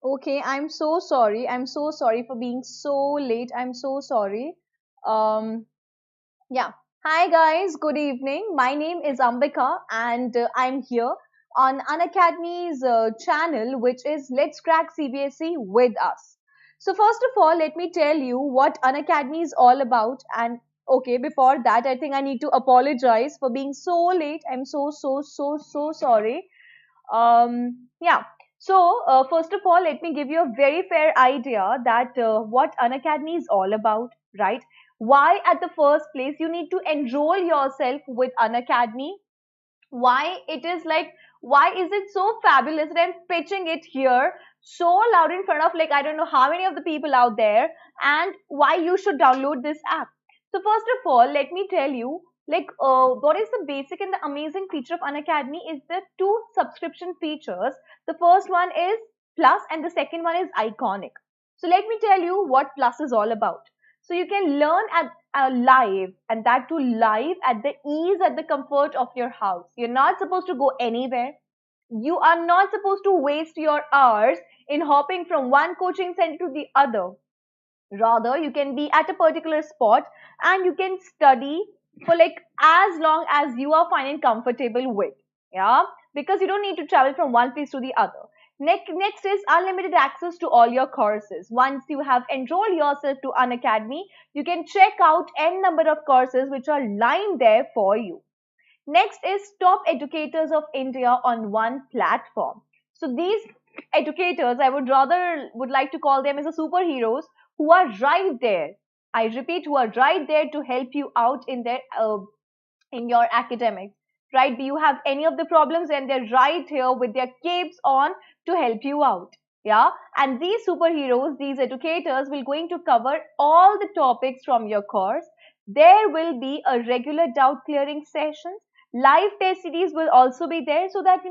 Okay, I'm so sorry. I'm so sorry for being so late. I'm so sorry. Um, yeah. Hi guys, good evening. My name is Ambika and I'm here on Unacademy's channel, which is Let's Crack CBSE with us. So first of all, let me tell you what Unacademy is all about. And okay, before that, I think I need to apologize for being so late. I'm so sorry. Yeah. So, first of all, let me give you a very fair idea that what Unacademy is all about, right? Why, at the first place, you need to enroll yourself with Unacademy. Why it is like, why is it so fabulous that I'm pitching it here so loud in front of like, I don't know how many of the people out there, and why you should download this app. So, first of all, let me tell you like what is the basic and the amazing feature of Unacademy is the two subscription features. The first one is Plus and the second one is Iconic. So let me tell you what Plus is all about. So you can learn at live, and that too live at the ease, at the comfort of your house. You're not supposed to go anywhere. You are not supposed to waste your hours in hopping from one coaching center to the other. Rather, you can be at a particular spot and you can study for like as long as you are finding comfortable with. Yeah, because you don't need to travel from one place to the other. Next is unlimited access to all your courses. Once you have enrolled yourself to an academy, you can check out n number of courses which are lined there for you. Next is top educators of India on one platform. So these educators, I would like to call them as the superheroes who are right there. I repeat, who are right there to help you out in your academics. Right? Do you have any of the problems? And they're right here with their capes on to help you out. Yeah, and these superheroes, these educators will going to cover all the topics from your course. There will be a regular doubt clearing sessions. Live test series will also be there so that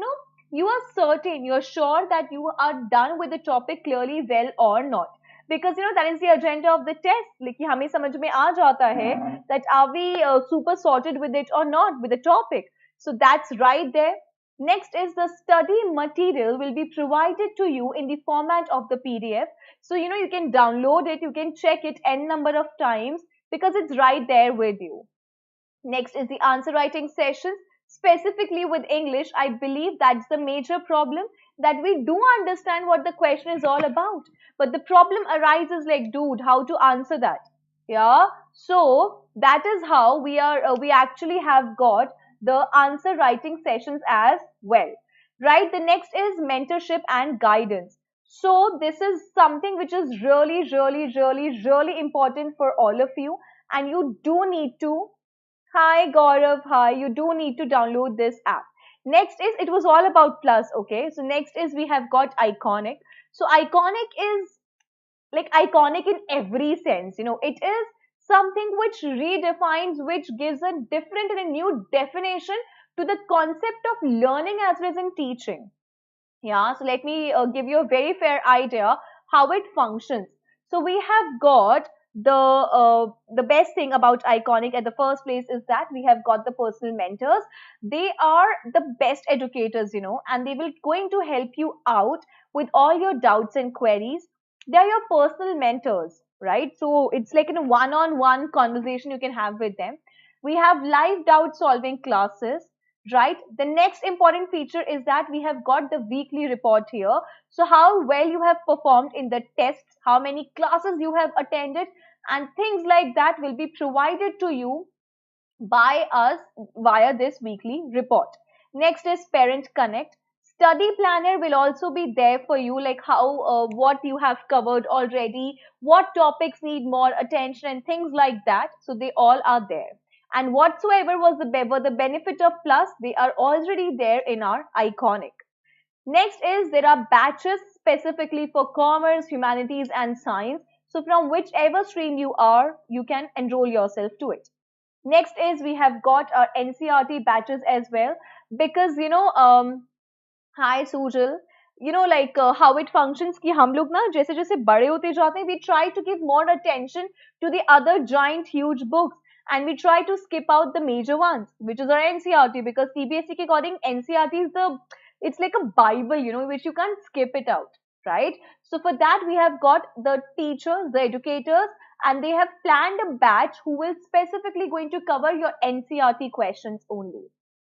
you are certain, you're sure that you are done with the topic clearly well or not. Because that is the agenda of the test. Like कि हमें समझ में आ जाता है that are we super sorted with it or not with the topic. So that's right there. Next is the study material will be provided to you in the format of the PDF. So you can download it, you can check it n number of times because it's right there with you. Next is the answer writing sessions. Specifically with English, I believe that's the major problem, that we do understand what the question is all about. But the problem arises like, dude, how to answer that? Yeah. So that is how we actually have got the answer writing sessions as well. Right. The next is mentorship and guidance. So this is something which is really important for all of you. And you do need to Hi Gaurav, hi. You do need to download this app. Next is it was all about plus, okay? So next is we have got iconic. So iconic is like iconic in every sense. It is something which redefines, which gives a different and a new definition to the concept of learning as well as in teaching. Yeah, so let me give you a very fair idea how it functions. So we have got the best thing about Iconic at the first place is that we have got the personal mentors. They are the best educators, and they will going to help you out with all your doubts and queries. They are your personal mentors, right? So it's like in a one-on-one conversation you can have with them. We have live doubt solving classes, right? The next important feature is that we have got the weekly report here. So how well you have performed in the tests, how many classes you have attended, and things like that will be provided to you by us via this weekly report. Next is Parent Connect. Study planner will also be there for you, like how what you have covered already, what topics need more attention, and things like that. So they all are there. And whatsoever was the benefit of Plus, they are already there in our Iconic. Next is there are batches specifically for commerce, humanities, and science. So from whichever stream you are, you can enroll yourself to it. Next is we have got our NCRT batches as well, because hi Sujal, like how it functions कि हम लोग ना जैसे जैसे बड़े होते जाते हैं, we try to give more attention to the other giant huge books, and we try to skip out the major ones, which is our NCRT, because CBSE के according NCRT is it's like a bible, which you can't skip it out. right? So for that, we have got the teachers, the educators, and they have planned a batch who will specifically going to cover your NCRT questions only.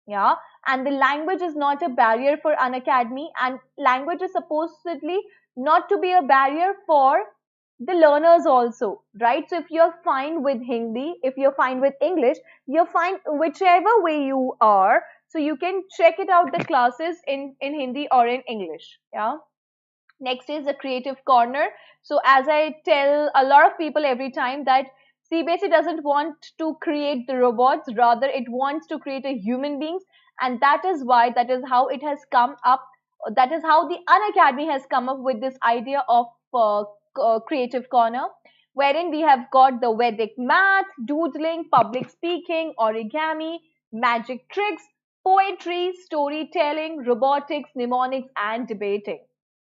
Yeah, and the language is not a barrier for Unacademy, and language is supposedly not to be a barrier for the learners also, right? So if you're fine with Hindi, if you're fine with English, you're fine whichever way you are. So you can check it out the classes in Hindi or in English. Yeah. Next is the creative corner. So as I tell a lot of people every time that CBSE doesn't want to create the robots, rather it wants to create a human beings, and that is why, that is how it has come up. That is how the Unacademy has come up with this idea of creative corner, wherein we have got the Vedic math, doodling, public speaking, origami, magic tricks, poetry, storytelling, robotics, mnemonics, and debating.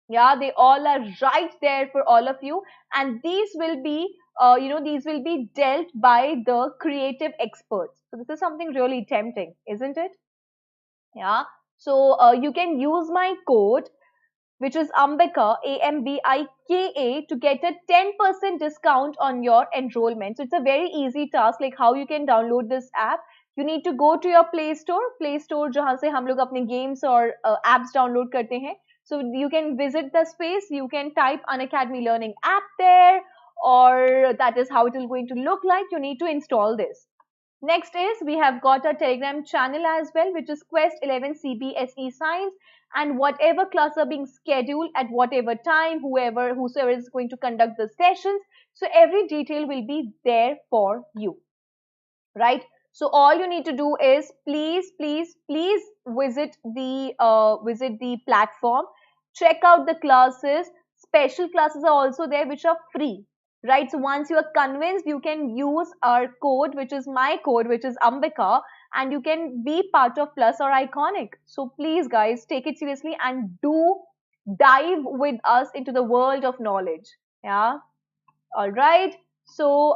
Yeah, they all are right there for all of you, and these will be these will be dealt by the creative experts. So this is something really tempting, isn't it? Yeah. So you can use my code, which is Ambika, Ambika, to get a 10% discount on your enrollment. So it's a very easy task, like how you can download this app. You need to go to your Play Store जहाँ से हम लोग अपने games और apps download करते हैं. So you can visit the space, you can type Unacademy Learning app there, or that is how it is going to look like. You need to install this. Next is we have got a Telegram channel as well, which is Quest 11 CBSE Science, and whatever class are being scheduled at whatever time, whosoever is going to conduct the sessions. So every detail will be there for you, right? So all you need to do is please visit the platform, check out the classes. Special classes are also there which are free, right? So once you are convinced, you can use our code, which is my code, which is Ambika, and you can be part of Plus or Iconic. So please guys, take it seriously and do dive with us into the world of knowledge. Yeah. All right. So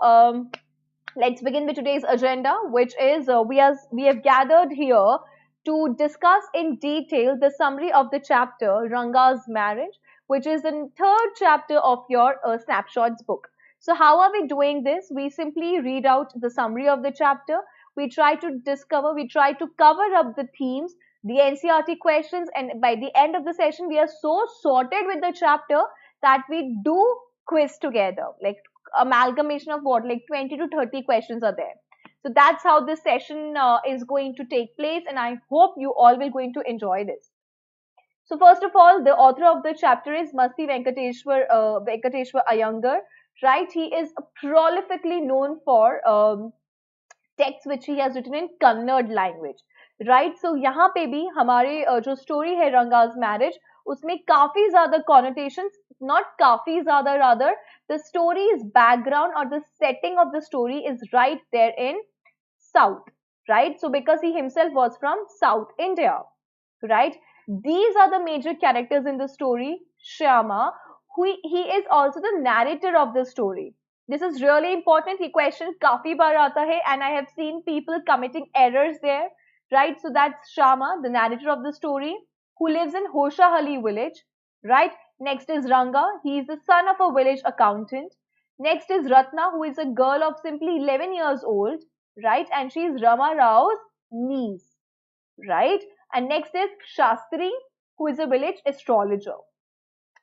let's begin with today's agenda, which is we have gathered here to discuss in detail the summary of the chapter Ranga's marriage, which is the third chapter of your snapshots book. So how are we doing this? We simply read out the summary of the chapter. We try to cover up the themes, the NCRT questions, and by the end of the session, we are so sorted with the chapter that we do quiz together, like amalgamation of what, like 20 to 30 questions are there. So that's how this session is going to take place, and I hope you all will going to enjoy this. So first of all, the author of the chapter is Masti Venkateshwar Iyengar, right? He is prolifically known for texts which he has written in Kannada language, right? So यहाँ पे भी हमारे जो story है Ranga's marriage, उसमें काफी ज़्यादा connotations, not काफी ज़्यादा, rather the story's background or the setting of the story is right there in South, right? So because he himself was from South India, right? These are the major characters in the story. Shyama, who he is also the narrator of the story. This is really important. He question काफी बार आता है, and I have seen people committing errors there, right? So that's Shyama, the narrator of the story, who lives in Hoshahalli village, right? Next is Ranga. He is the son of a village accountant. Next is Ratna, who is a girl of simply 11 years old, right? And she is Rama Rao's niece, right? And next is Shastri, who is a village astrologer.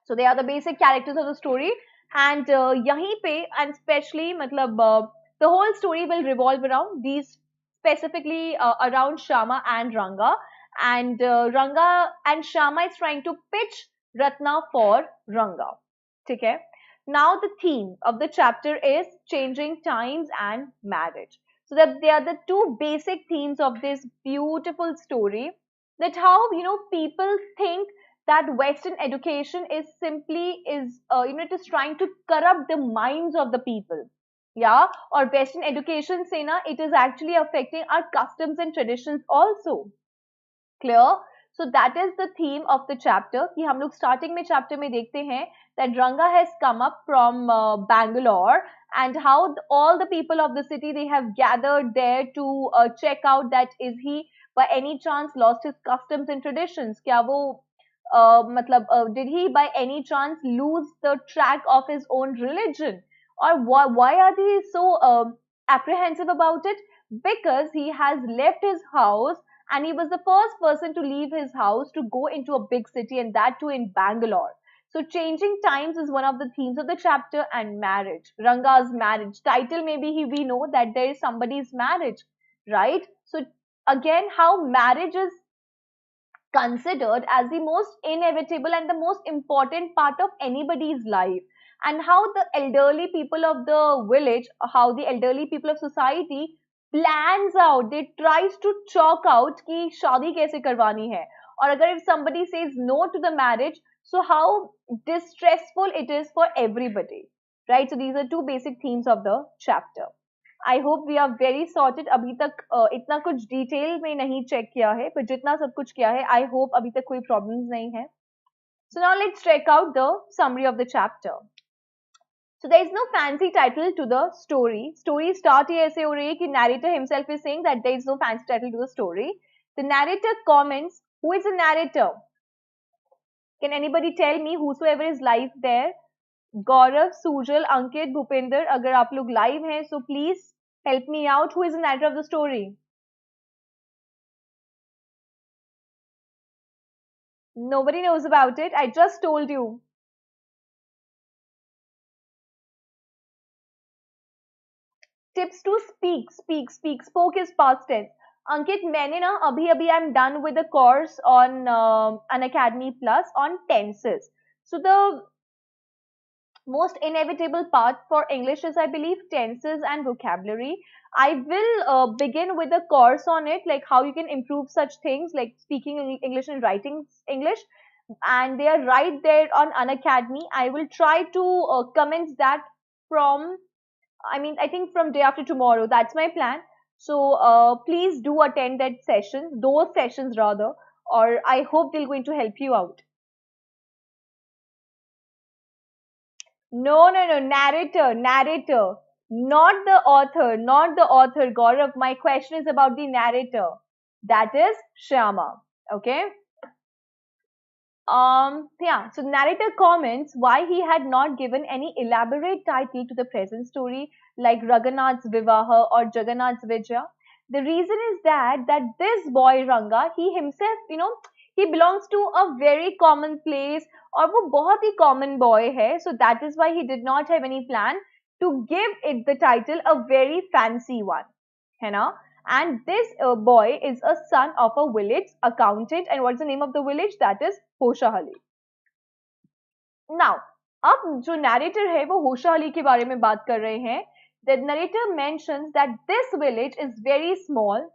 So they are the basic characters of the story. And yahi pe, and especially the whole story will revolve around these, specifically around Shama and Ranga. And Ranga and Shama is trying to pitch Ratna for Ranga. Okay. Now the theme of the chapter is changing times and marriage. So that they are the two basic themes of this beautiful story. That how people think that Western education is simply is it is trying to corrupt the minds of the people. Yeah, or Western education say na, it is actually affecting our customs and traditions also. Clear? So that is the theme of the chapter. कि हम लोग starting में chapter में देखते हैं that Ranga has come up from Bangalore, and how all the people of the city, they have gathered there to check out that is he by any chance lost his customs and traditions. क्या वो मतलब did he by any chance lose the track of his own religion, or why are they so apprehensive about it? Because he has left his house, and he was the first person to leave his house to go into a big city, and that too in Bangalore. So changing times is one of the themes of the chapter, and marriage, Ranga's marriage title, maybe we know that there is somebody's marriage, right? So again, how marriage is considered as the most inevitable and the most important part of anybody's life, and how the elderly people of the village, how the elderly people of society plans out, they tries to chalk out ki shadi kaise karwani hai, or agar if somebody says no to the marriage, so how distressful it is for everybody, right? So these are two basic themes of the chapter. I hope we are very sorted. अभी तक इतना कुछ detail में नहीं check किया है, पर जितना सब कुछ किया है, आई होप अभी तक कोई प्रॉब्लम्स नहीं है. So now let's check out the summary of the chapter. So there is no fancy title to the story. Story start ही ऐसे हो रही है कि narrator himself is saying that there is no fancy title to the story. The narrator comments, who is a narrator? Can anybody tell me, whosoever is live there? गौरव, सुजल, अंकित, भूपेंद्र, अगर आप लोग live हैं, so please help me out. Who is the narrator of the story? Nobody knows about it. I just told you. Tips to speak, speak, speak. Spoke is past tense. अंकित, मैंने ना अभी I'm done with the course on Unacademy Plus on tenses. So the most inevitable part for English is, I believe, tenses and vocabulary. I will begin with a course on it, like how you can improve such things like speaking English and writing English. And they are right there on Unacademy. I will try to commence that from, I think from day after tomorrow. That's my plan. So please do attend that sessions, those sessions rather, or I hope they're going to help you out. No, narrator, narrator, not the author, not the author, Gaurav. My question is about the narrator. That is Shyama. Okay. Yeah, so narrator comments why he had not given any elaborate title to the present story like Raghunath's Vivaha or Jagannath's Vijaya. The reason is that this boy Ranga, he himself, he belongs to a very common place, और वो बहुत ही common boy है, so that is why he did not have any plan to give it the title a very fancy one, है ना? And this boy is a son of a village accountant, and what's the name of the village? That is होशाहली. Now, अब जो narrator है वो होशाहली के बारे में बात कर रहे हैं. The narrator mentions that this village is very small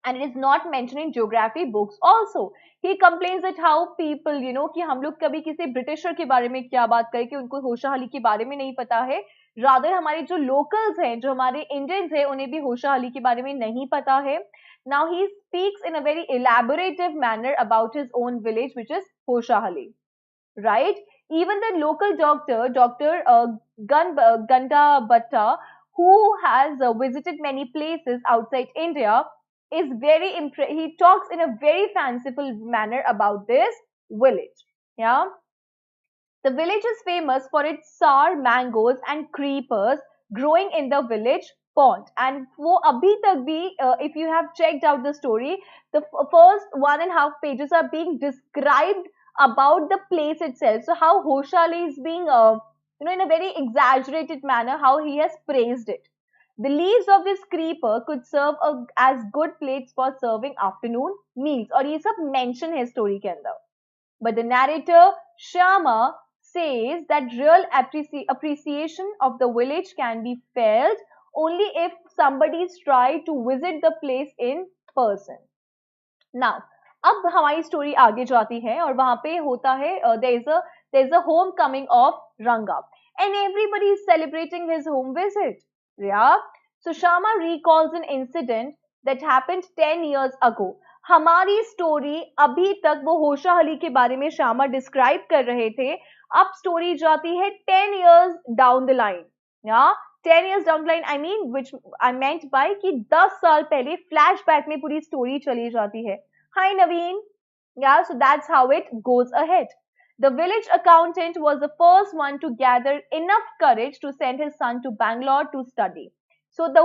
and it is not mentioned in geography books also. He complains that how people, कि हम लोग कभी किसी ब्रिटिशर के बारे में क्या बात करें कि उनको होशाहली के बारे में नहीं पता है. रादर हमारे जो लोकल्स हैं, जो हमारे इंडियंस हैं, उन्हें भी होशाहली के बारे में नहीं पता है. Now he speaks in a very elaborative manner about his own village, which is Hoshahali, right? Even the local doctor, Dr. Ganda Bhatta, who has visited many places outside India, is very he talks in a very fanciful manner about this village. Yeah. The village is famous for its sour mangoes and creepers growing in the village pond. And wo abhi tak bhi, if you have checked out the story, the first 1.5 pages are being described about the place itself. So how Hoshali is being, in a very exaggerated manner, how he has praised it. The leaves of this creeper could serve as good plates for serving afternoon meals. और ये सब mention है story के अंदर. But the narrator Shyama says that real appreciation of the village can be felt only if somebody's tried to visit the place in person. Now, अब हमारी story आगे जाती है और वहाँ पे होता है there's a homecoming of Ranga and everybody is celebrating his home visit. Yeah. So Shyama recalls an incident that happened 10 years ago. हमारी story अभी तक वो होशाहली के बारे में श्यामा describe कर रहे थे. अब story जाती है 10 years down the line. Yeah, 10 years down the line, I mean, which I meant by कि 10 साल पहले flashback में पूरी story चली जाती है. Hi Naveen. Yeah, so that's how it goes ahead. The village accountant was the first one to gather enough courage to send his son to Bangalore to study. So the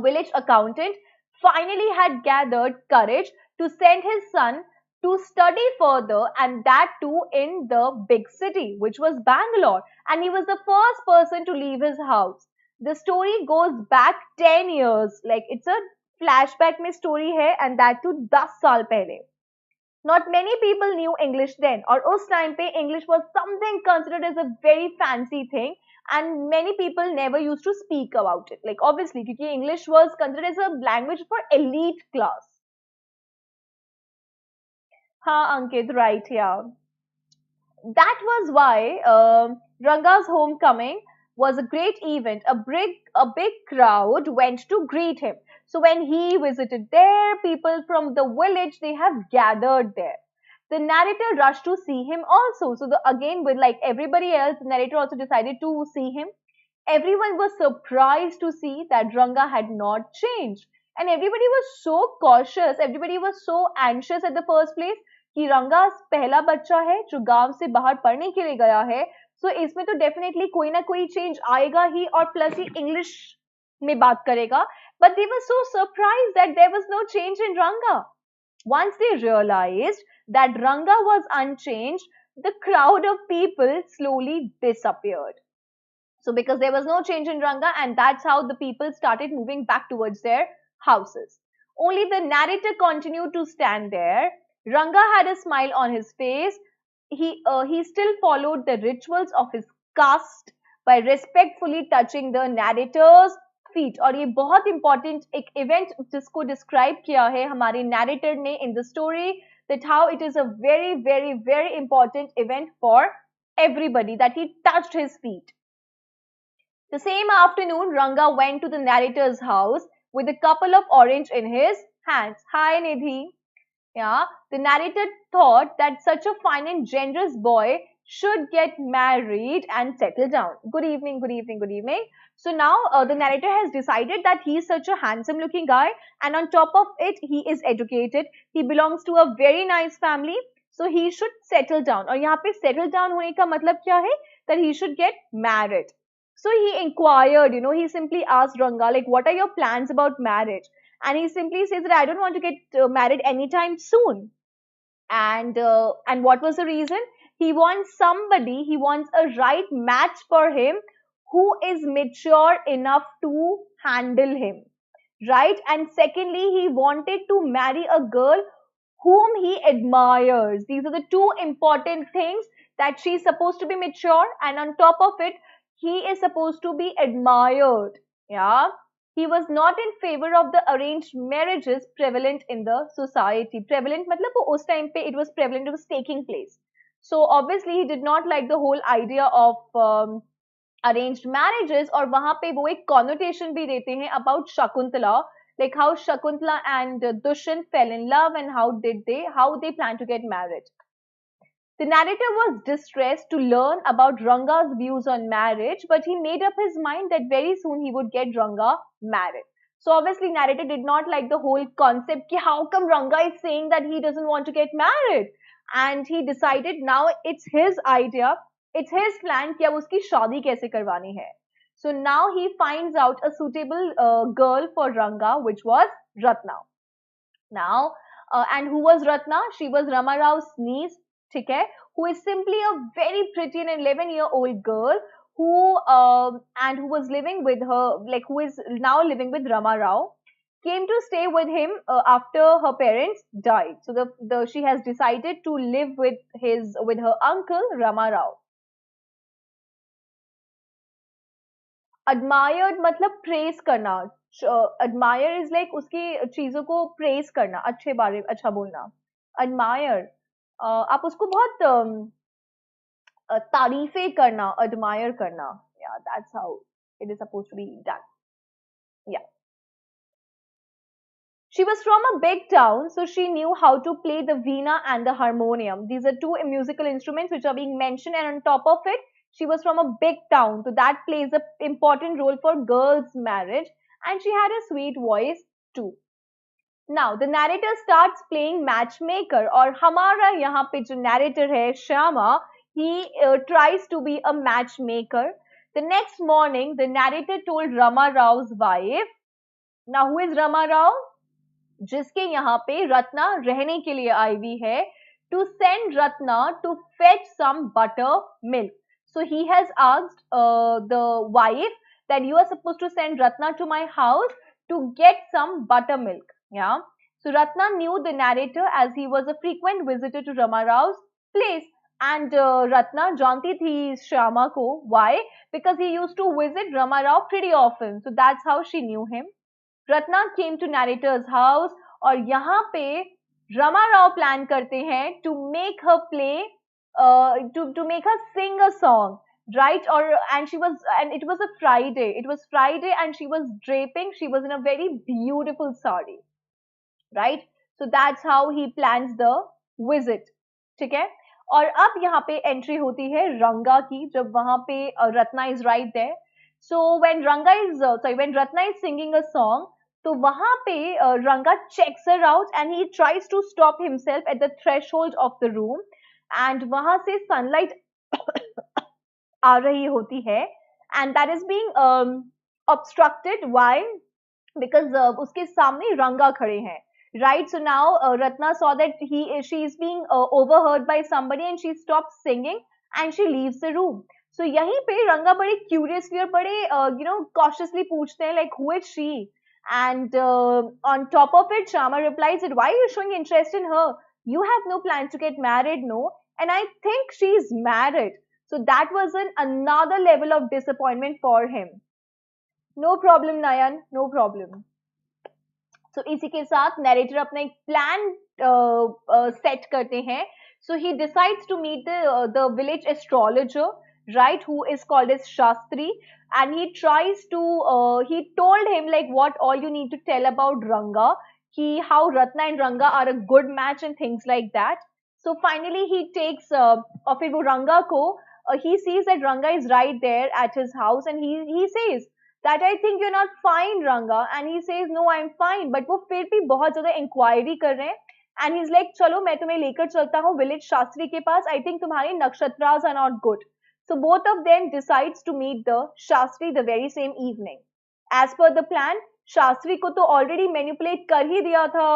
village accountant finally had gathered courage to send his son to study further, and that too in the big city, which was Bangalore. And he was the first person to leave his house. The story goes back 10 years. Like it's a flashback में story है, and that too 10 साल पहले. Not many people knew English then, or us time pe English was something considered as a very fancy thing, and many people never used to speak about it. Like obviously, because English was considered as a language for elite class. Ha, Ankit, right? Yeah. That was why Ranga's homecoming was a great event. A big crowd went to greet him. So when he visited there, people from the village they have gathered there. The narrator rushed to see him also. So again, with like everybody else, the narrator also decided to see him. Everyone was surprised to see that Ranga had not changed. And everybody was so cautious, everybody was so anxious at the first place कि रंगा पहला बच्चा है जो गांव से बाहर पढ़ने के लिए गया है, सो इसमें तो डेफिनेटली कोई ना कोई चेंज आएगा ही और प्लस ही इंग्लिश में बात करेगा. But they were so surprised that there was no change in Ranga. Once they realized that Ranga was unchanged, the crowd of people slowly disappeared. So because there was no change in Ranga, and that's how the people started moving back towards their houses. Only the narrator continued to stand there. Ranga had a smile on his face. He still followed the rituals of his caste by respectfully touching the narrator's feet. और ये बहुत important एक event जिसको describe किया है हमारे narrator ने in the story, that how it is a very very very important event for everybody that he touched his feet. The same afternoon, Ranga went to the narrator's house with a couple of orange in his hands. Hi, Nidhi. Yeah, the narrator thought that such a fine and generous boy should get married and settle down. Good evening, good evening, good evening. So now the narrator has decided that he is such a handsome looking guy, and on top of it, he is educated. He belongs to a very nice family. So he should settle down. और यहाँ पे settle down होने का मतलब क्या है? That he should get married. So he inquired, he simply asked Ranga, like, what are your plans about marriage? And he simply says that I don't want to get married anytime soon. And what was the reason? He wants somebody, he wants a right match for him who is mature enough to handle him. Right? And secondly, he wanted to marry a girl whom he admires. These are the two important things, that she's supposed to be mature, and on top of it, he is supposed to be admired. Yeah. He was not in favor of the arranged marriages prevalent in the society. Prevalent matlab wo us time pe it was prevalent, it was taking place. So obviously he did not like the whole idea of arranged marriages, और वहां पे वो एक connotation भी देते हैं about Shakuntala, like how Shakuntala and Dushyant fell in love and how they plan to get married. The narrator was distressed to learn about Ranga's views on marriage, but he made up his mind that very soon he would get Ranga married. So obviously narrator did not like the whole concept ki how come Ranga is saying that he doesn't want to get married, and he decided now it's his idea, it's his plan कि अब उसकी शादी कैसे करवानी है. So now he finds out a suitable girl for Ranga, which was Ratna. Now, and who was Ratna? She was Rama Rao's niece, ठीक है, who is simply a very pretty and 11-year-old girl who and who was living with her, like who is now living with Rama Rao, came to stay with him after her parents died. So she has decided to live with her uncle Rama Rao. Admired मतलब praise करना. Admire is like उसकी चीजों को praise करना, अच्छा बोलना. Admire आप उसको बहुत तारीफें करना, admire करना. Yeah, that's how it is supposed to be done. Yeah. She was from a big town, so she knew how to play the veena and the harmonium. These are two musical instruments which are being mentioned, and on top of it, she was from a big town, so that plays an important role for girls' marriage, and she had a sweet voice too. Now the narrator starts playing matchmaker, और हमारा यहाँ पे जो narrator है Shyama, he tries to be a matchmaker. The next morning, the narrator told Rama Rao's wife. Now who is Rama Rao? जिसके यहाँ पे रत्ना रहने के लिए आई हुई है, to send Ratna to fetch some buttermilk. So he has asked the wife that you are supposed to send Ratna to my house to get some buttermilk. Yeah. So Ratna knew the narrator as he was a frequent visitor to Rama Rao's place. And Ratna जानती थी Shyama को. Why? Because he used to visit Rama Rao pretty often. So that's how she knew him. Ratna came to narrator's house और यहाँ पे Rama Rao plan करते हैं to make her play, to make her sing a song, right? And it was a Friday. It was Friday and she was draping. She was in a very beautiful sari, right? So that's how he plans the visit. ठीक है? और अब यहाँ पे entry होती है रंगा की, जब वहां पे Ratna is right there. So when Ratna is singing a song, तो वहां पे रंगा checks her out and he tries to stop himself at the threshold of the room, and वहां से sunlight आ रही होती है, and that is being obstructed. Why? Because उसके सामने रंगा खड़े हैं, right? So now Ratna saw that she is being overheard by somebody and she stops singing and she leaves the room. So यहीं पे रंगा बड़े curiously और बड़े cautiously पूछते हैं, like who is she? And on top of it, Shama replies that why are you showing interest in her? You have no plans to get married, no? And I think she's married. So that was another level of disappointment for him. No problem, Nayan, no problem. So इसी के साथ narrator अपना एक plan set करते हैं. So he decides to meet the village astrologer, right, who is called as Shastri, and he told him like what all you need to tell about Ranga, how Ratna and Ranga are a good match and things like that. So finally he takes और फिर वो Ranga को he sees that Ranga is right there at his house and he says that I think you're not fine, Ranga. And he says, no, I'm fine. But वो फिर भी बहुत ज़्यादा inquiry कर रहे हैं. And he's like, चलो मैं तुम्हें लेकर चलता हूँ village शास्त्री के पास. I think तुम्हारे nakshatras are not good. So both of them decides to meet the Shastri the very same evening. As per the plan, Shastri को तो already manipulate कर ही दिया था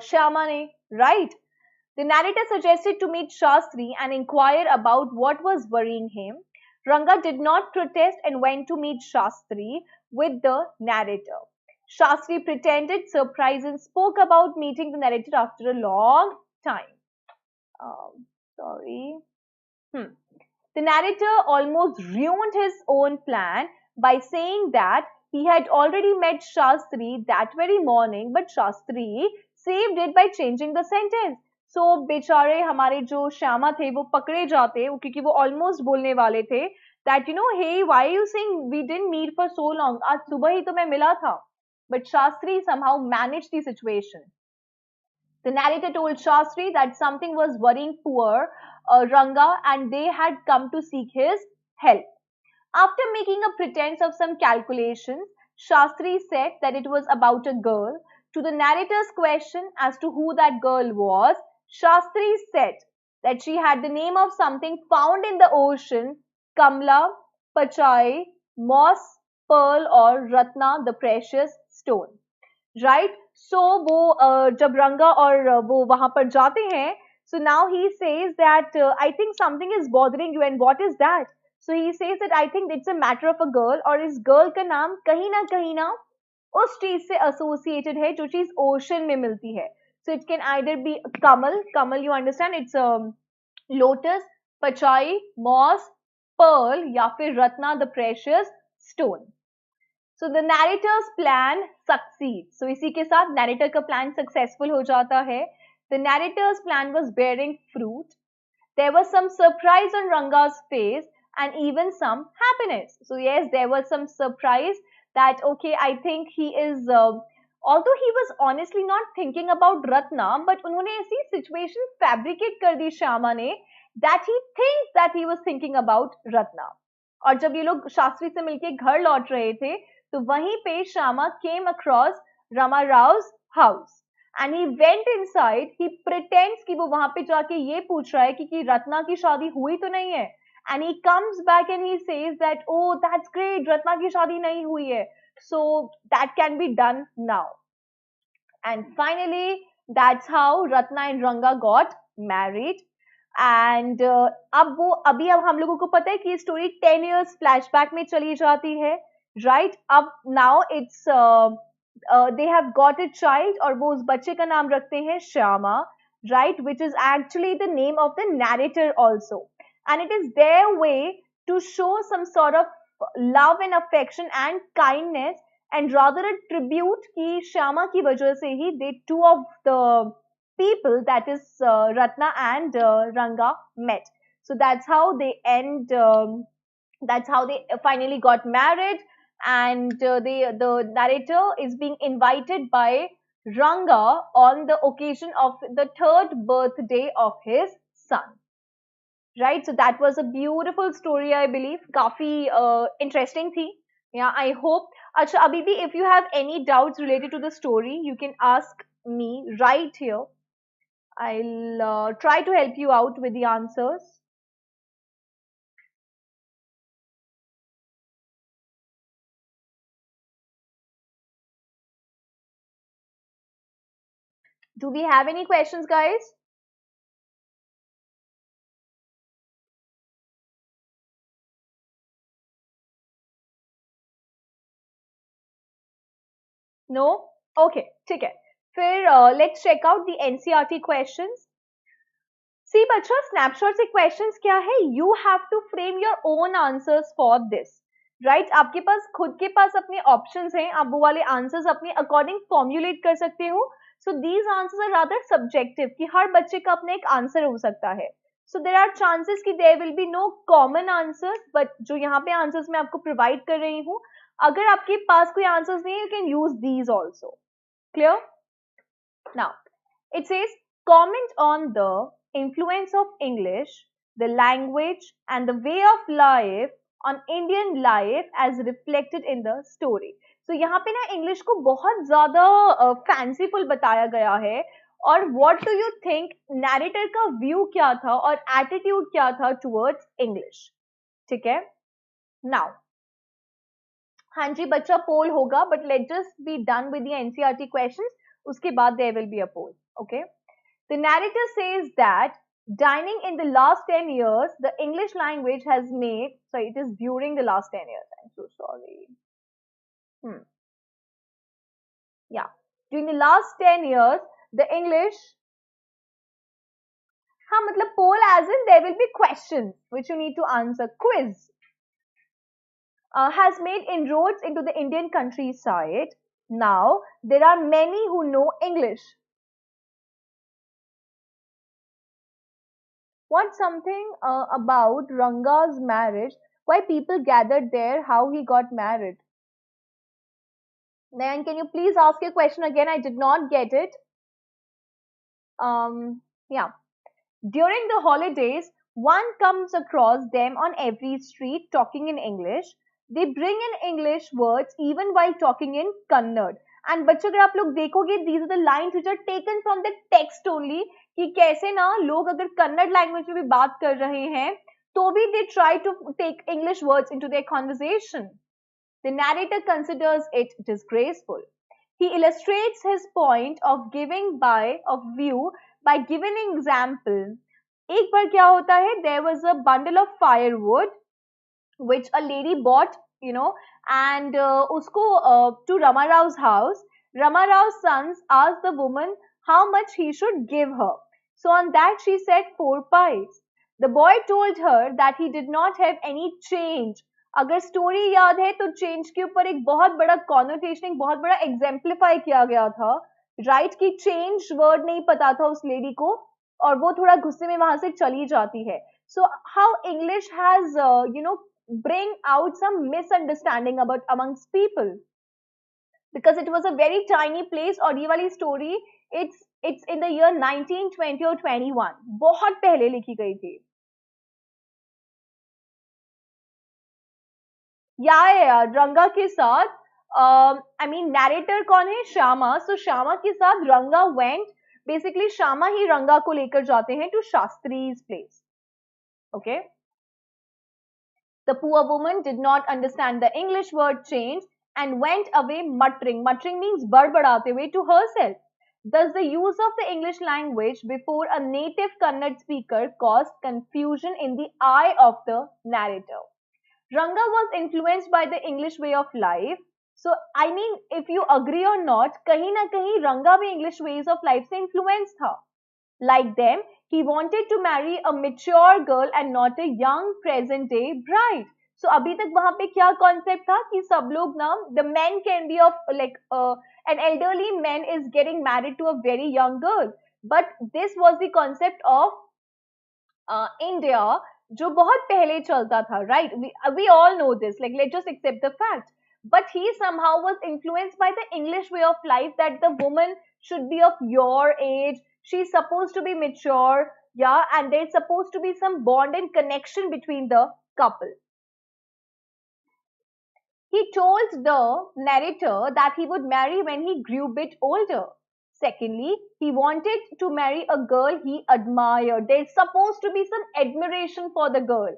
Shyama ने, right? The narrator suggested to meet Shastri and inquire about what was worrying him. Ranga did not protest and went to meet Shastri with the narrator. Shastri pretended surprise and spoke about meeting the narrator after a long time. The narrator almost ruined his own plan by saying that he had already met Shastri that very morning, but Shastri saved it by changing the sentence. So बेचारे हमारे जो श्यामा थे वो पकड़े जाते क्योंकि वो almost बोलने वाले थे that hey, why are you saying we didn't meet for so long? आज सुबह ही तो मैं मिला था. But Shastri somehow managed the situation. The narrator told Shastri that something was worrying poor Ranga and they had come to seek his help. After making a pretense of some calculations, Shastri said that it was about a girl. To the narrator's question as to who that girl was, Shastri said that she had the name of something found in the ocean, Kamla, Pachai, Moss, Pearl or Ratna, the precious stone. Right? So वो जब रंगा और वो वहां पर जाते हैं, so now he says that I think something is bothering you and what is that? So he says that I think it's a matter of a girl और इस girl का नाम कहीं ना उस चीज से associated है जो चीज ocean में मिलती है. So it can either be Kamal, you understand, it's lotus, Pachai, moss, pearl या फिर Ratna, the precious stone. So the narrator's plan succeeds. So इसी के साथ narrator का plan successful हो जाता है. The narrator's plan was bearing fruit. There was some surprise on Ranga's face and even some happiness. So yes, there was some surprise that okay, I think he is although he was honestly not thinking about Ratna, but उन्होंने ऐसी situation fabricate कर दी श्यामा ने that he thinks that he was thinking about Ratna. और जब ये लोग शास्त्री से मिलके घर लौट रहे थे, तो वहीं पे Shyama came across Rama Rao's house. And he went inside. He pretends कि वो वहां पे जाके ये पूछ रहा है कि रत्ना की शादी हुई तो नहीं है. And he comes back and he says that, oh, that's great, Ratna की शादी नहीं हुई है. So that can be done now. And finally, that's how Ratna and Ranga got married. And अब हम लोगों को पता है कि ये स्टोरी 10 years flashback में चली जाती है, right? अब now it's they have got a child और वो उस बच्चे का नाम रखते हैं Shyama, right? Which is actually the name of the narrator also. And it is their way to show some sort of love and affection and kindness, and rather a tribute कि श्यामा की वजह से ही they two of the people, that is Ratna and Ranga, met. So that's how they that's how they finally got married. And the narrator is being invited by Ranga on the occasion of the 3rd birthday of his son. Right, so that was a beautiful story, I believe. Kafi interesting thi. Yeah, I hope. Acha, Abibi, if you have any doubts related to the story, you can ask me right here. I'll try to help you out with the answers. Do we have any questions, guys? No? Okay, ठीक है. फिर let's check out the NCERT questions. See, बच्चों, snapshot से questions क्या है? You have to frame your own answers for this. Right? आपके पास खुद के पास अपने options हैं. आप वो वाले answers अपने according formulate कर सकते हो. So these answers are rather subjective कि हर बच्चे का अपना एक answer हो सकता है. So there are chances कि there will be no common answers, but जो यहाँ पे answers मैं आपको provide कर रही हूँ, अगर आपके पास कोई answers नहीं है, you can use these also. Clear? Now, it says, comment on the influence of English, the language, and the way of life on Indian life as reflected in the story. So यहाँ पे ना English को बहुत ज़्यादा fanciful बताया गया है. और what do you think narrator का view क्या था और attitude क्या था towards English? ठीक है? Now, हाँ जी बच्चा poll होगा, but let's just be done with the NCERT questions. उसके बाद there will be a poll. Okay? The narrator says that dining in the last 10 years, the English language has made, sorry, it is during the last 10 years. I'm so sorry. Yeah. During the last 10 years, the English, हाँ मतलब poll as in there will be questions which you need to answer. Quiz. Has made inroads into the Indian countryside. Now, there are many who know English. What's something about Ranga's marriage? Why people gathered there? How he got married? Then, can you please ask your question again? I did not get it. Yeah. During the holidays, one comes across them on every street talking in English. They bring in English words even while talking in Kannada. And बच्चों अगर आप लोग देखोगे, these are the lines which are taken from the text only, कि कैसे ना लोग अगर कन्नड़ लैंग्वेज में भी बात कर रहे हैं तो भी they try to take English words into their conversation. The narrator considers it disgraceful. He illustrates his point of view by giving an example. एक बार क्या होता है, there was a bundle of firewood which a lady bought, and usko to Rama Rao's house. Rama Rao's sons asked the woman how much he should give her. So on that she said 4 pies. The boy told her that he did not have any change. अगर story याद है तो change के ऊपर एक बहुत बड़ा connotation, एक बहुत बड़ा एग्जाम्पलीफाई किया गया था, राइट? कि चेंज वर्ड नहीं पता था उस लेडी को और वो थोड़ा गुस्से में वहां से चली जाती है. So how English has bring out some misunderstanding amongst people because it was a very tiny place. और ये वाली story it's in the year 1920 or 21, बहुत पहले लिखी गई थी. यार रंगा के साथ I mean narrator कौन है? श्यामा. So श्यामा के साथ रंगा went. Basically श्यामा ही रंगा को लेकर जाते हैं to Shastri's place. Okay. The poor woman did not understand the English word change and went away muttering. Muttering means बड़बड़ाते हुए to herself. Thus, the use of the English language before a native Kannada speaker caused confusion in the eye of the narrator. Ranga was influenced by the English way of life. So, I mean, if you agree or not, कहीं ना कहीं रंगा भी English ways of life से influenced था. Like them, he wanted to marry a mature girl and not a young present day bride. So अभी तक वहां पे क्या concept था कि सब लोग ना the men can be of like an elderly man is getting married to a very young girl, but this was the concept of India जो बहुत पहले चलता था, right? We all know this, like let's just accept the fact. But he somehow was influenced by the English way of life that the woman should be of your age, she's supposed to be mature, yeah, and there's supposed to be some bond and connection between the couple. He told the narrator that he would marry when he grew a bit older. Secondly, he wanted to marry a girl he admired. There's supposed to be some admiration for the girl,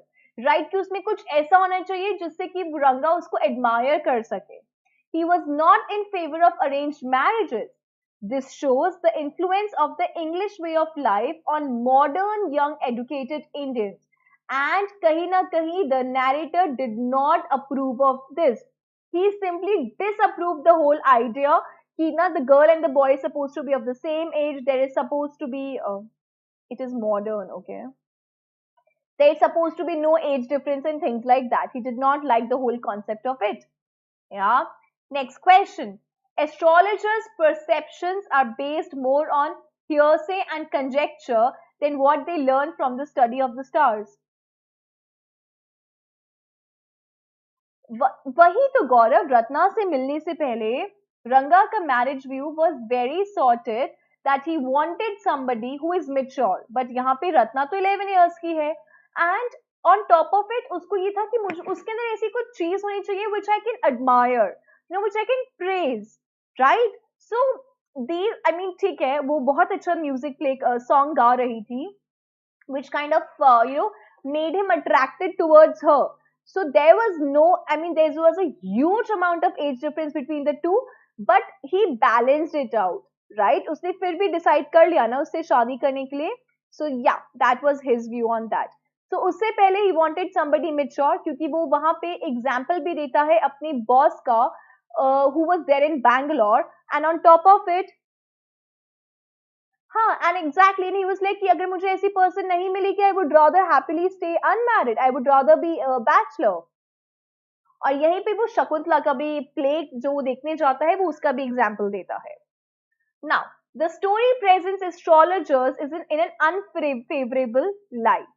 right? कि उसमें कुछ ऐसा होना चाहिए जिससे कि रंगा उसको admire कर सके. He was not in favor of arranged marriages. This shows the influence of the English way of life on modern young educated Indians. And kahin na kahin, the narrator did not approve of this. He simply disapproved the whole idea that the girl and the boy is supposed to be of the same age. There is supposed to be, it is modern, okay? There is supposed to be no age difference and things like that. He did not like the whole concept of it. Yeah. Next question. Astrologers' perceptions are based more on hearsay and conjecture than what they learn from the study of the stars. वही तो गौरव, रत्ना से मिलने से पहले रंगा का marriage view was very sorted that he wanted somebody who is mature, but यहाँ पे रत्ना तो 11 इयर्स की है and on top of it उसको ये था कि मुझे उसके अंदर ऐसी कुछ चीज होनी चाहिए which I can admire, you know, which I can praise, right? So these I mean ठीक है, वो बहुत अच्छा म्यूजिक प्ले सॉन्ग गा रही थी which kind of made him attracted towards her. So there was no, I mean there was a huge amount of age difference between the two, but he balanced it out, right? उसने फिर भी decide कर लिया ना उससे शादी करने के लिए. So yeah, that was his view on that. So उससे पहले he wanted somebody mature क्योंकि वो वहां पे example भी देता है अपने boss का who was there in Bangalore, and on top of it हाँ, and exactly, and he was like कि अगर मुझे ऐसी person नहीं मिलेगी, I would rather happily stay unmarried. I would rather be a bachelor. और यहीं पे वो शकुंतला का भी play जो देखने जाता है वो उसका भी example देता है. Now, the story presents astrologers in an unfavorable light.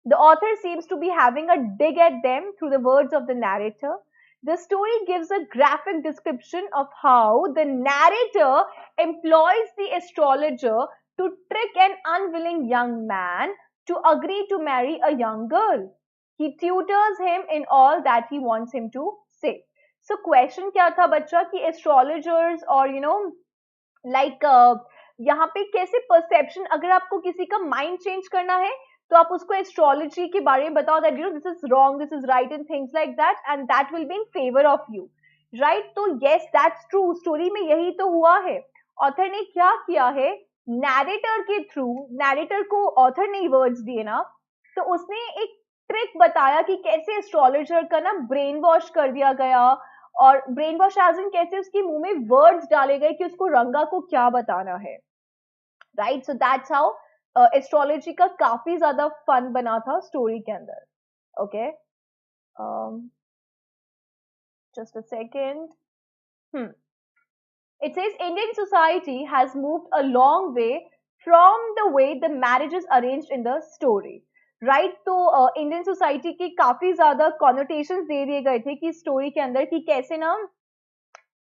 The author seems to be having a dig at them through the words of the narrator. The story gives a graphic description of how the narrator employs the astrologer to trick an unwilling young man to agree to marry a young girl. He tutors him in all that he wants him to say. So question क्या था बच्चा कि astrologers और like यहाँ पे कैसे perception, अगर आपको किसी का mind change करना है तो आप उसको एस्ट्रोलॉजी के बारे में बताओ that this is wrong, this is right and things like that, and that will be in favour of you, right? तो यस दैट्स ट्रू, स्टोरी में यही तो हुआ है. ऑथर ने क्या किया है, नैरेटर के थ्रू, नैरेटर को ऑथर ने वर्ड्स दिए ना, तो उसने एक ट्रिक बताया कि कैसे एस्ट्रोलॉजर का ना ब्रेन वॉश कर दिया गया, और ब्रेन वॉश एज इन कैसे उसके मुंह में वर्ड्स डाले गए कि उसको रंगा को क्या बताना है, right? So that's how astrology का काफी ज्यादा फन बना था स्टोरी के अंदर. Okay, just a second. It says Indian society has moved a long way from the way the marriage is arranged in the story, right? तो Indian society की काफी ज्यादा कॉनोटेशंस दे दिए गए थे कि स्टोरी के अंदर कि कैसे ना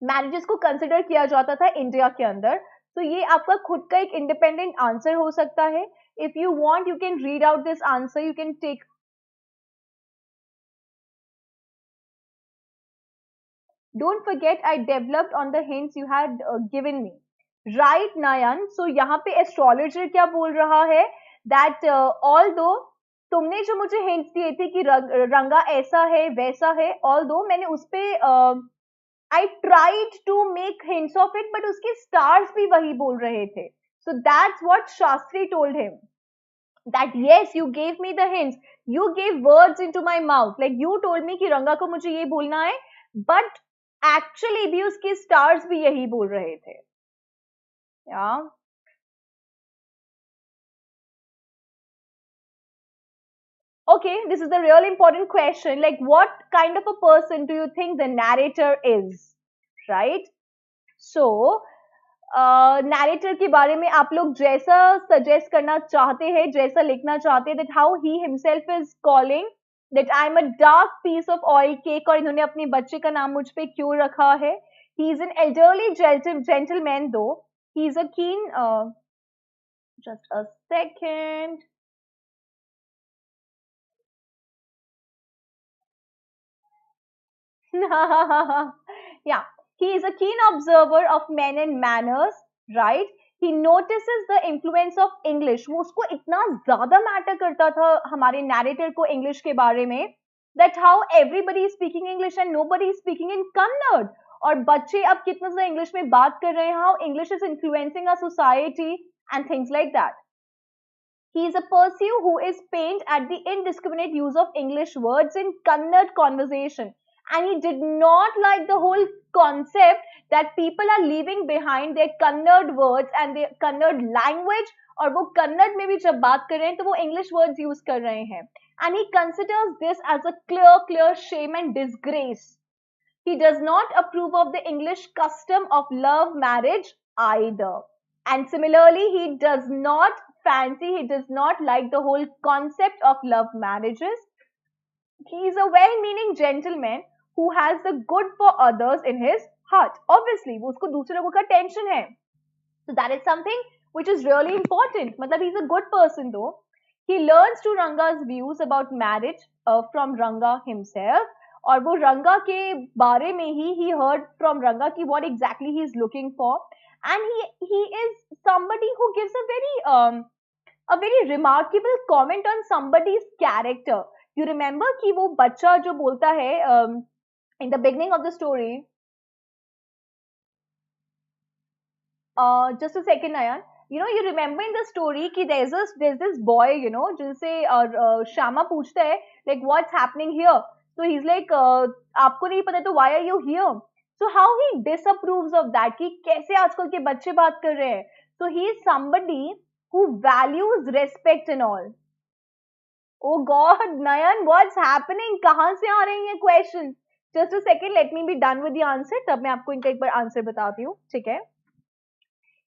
मैरिजेस को कंसिडर किया जाता था इंडिया के अंदर. तो ये आपका खुद का एक इंडिपेंडेंट आंसर हो सकता है. If you want you can read out this answer, you can take. Don't forget I developed on the hints you had given me. Right, Nayan? So यहाँ पे astrologer क्या बोल रहा है? That although तुमने जो मुझे hints दिए थे कि रंगा ऐसा है वैसा है, although मैंने उस पे I tried to make hints of it, but उसके stars भी वही बोल रहे थे. So that's what Shastri told him. That yes, you gave me the hints. You gave words into my mouth. Like you told me कि रंगा को मुझे ये बोलना है, but actually भी उसके stars भी यही बोल रहे थे. Yeah. Okay, this is the real important question. Like, what kind of a person do you think the narrator is? Right? So, narrator के बारे में आप लोग जैसा suggest करना चाहते हैं, जैसा लिखना चाहते हैं, that how he himself is calling that I'm a dark piece of oil cake, और इन्होंने अपने बच्चे का नाम मुझ पे क्यों रखा है? He is an elderly gentleman though. He is a keen. Just a second. Yeah, he is a keen observer of men and manners, right? He notices the influence of English. वो उसको इतना ज़्यादा मैटर करता था हमारे narrator को English के बारे में, that how everybody is speaking English and nobody is speaking in Kannada. और बच्चे अब कितना ज़्यादा English में बात कर रहे हैं, how English is influencing our society and things like that. He is a person who is pained at the indiscriminate use of English words in Kannada conversation. And he did not like the whole concept that people are leaving behind their Kannada words and their Kannada language, और वो कन्नड़ में भी जब बात कर रहे हैं तो वो English words use कर रहे हैं. And he considers this as a clear shame and disgrace. He does not approve of the English custom of love marriage either. And similarly, he does not like the whole concept of love marriages. He is a well-meaning gentleman who has the good for others in his heart. Obviously, वो उसको दूसरे लोगों का tension है. So that is something which is really important. मतलब he's a good person though. He learns to Ranga's views about marriage from Ranga himself. और वो रंगा के बारे में ही he heard from Ranga कि what exactly he is looking for. And he is somebody who gives a very remarkable comment on somebody's character. You remember कि वो बच्चा जो बोलता है in the beginning of the story. Just a second, Ayan. You know, you remember in the story कि there's this boy, you know, जिनसे Shama पूछता है like what's happening here. So he's like आपको नहीं पता तो why are you here? So how he disapproves of that कि कैसे आजकल के बच्चे बात कर रहे हैं. So he is somebody who values respect and all. Oh God, Nayan, what's happening? कहाँ से आ रही हैं questions? Just a second, let me be done with the answer. तब मैं आपको इनका एक बार answer बताती हूँ, ठीक है?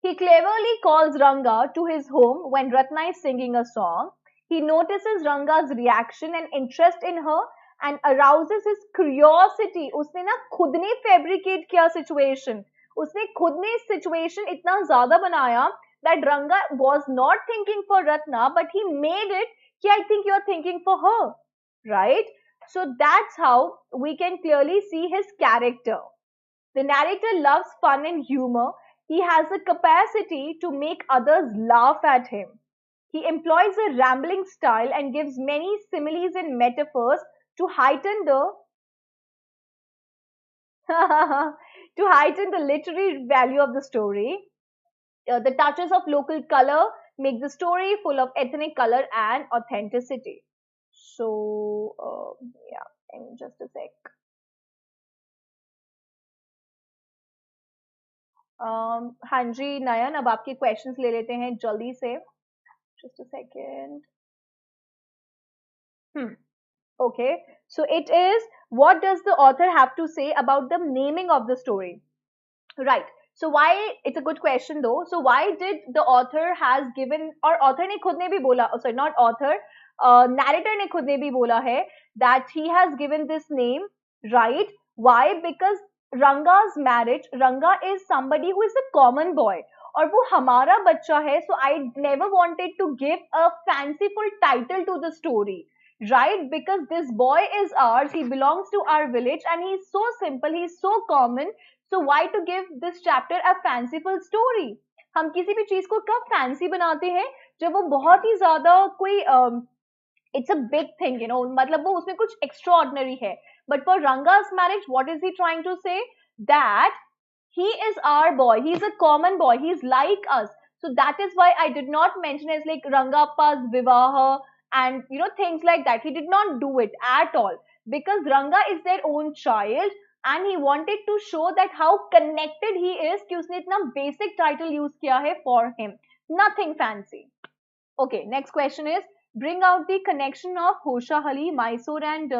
He cleverly calls Ranga to his home when Ratna is singing a song. He notices Ranga's reaction and interest in her and arouses his curiosity. उसने ना खुद ने fabricate किया situation. उसने खुद ने situation इतना ज़्यादा बनाया that Ranga was not thinking for Ratna, but he made it कि I think you're thinking for her, right? So that's how we can clearly see his character. The narrator loves fun and humor. He has the capacity to make others laugh at him. He employs a rambling style and gives many similes and metaphors to heighten the literary value of the story. The touches of local color make the story full of ethnic color and authenticity. So, yeah, just a sec. हाँ जी नयन, अब आपके questions ले लेते हैं जल्दी से. Just a second. Okay, so it is, what does the author have to say about the naming of the story? Right. So why, it's a good question though. So why did the author has given, or author ने खुद ने भी बोला, sorry, not author, narrator ने खुद ने भी बोला है that he has given this name, right? Why? Because Ranga's marriage, Ranga is somebody who is a common boy. और वो हमारा बच्चा है, so I never wanted to give a fanciful title to the story. right? Because this boy is ours, he belongs to our village, and he's so simple, he's so common. So why to give this chapter a fanciful story? हम किसी भी चीज को कब fancy बनाते हैं, जब वो बहुत ही ज्यादा कोई it's a big thing, you know, मतलब वो उसमें कुछ एक्स्ट्राऑर्डिनरी है. But for Ranga's marriage, what is he trying to say? That he is our boy, he is a common boy, he is like us. So that is why I did not mention as like Rangappa's vivaha and you know things like that. He did not do it at all because Ranga is their own child and he wanted to show that how connected he is कि उसने इतना basic title use किया है for him. Nothing fancy. Okay, next question is bring out the connection of Hoshahali, Mysore and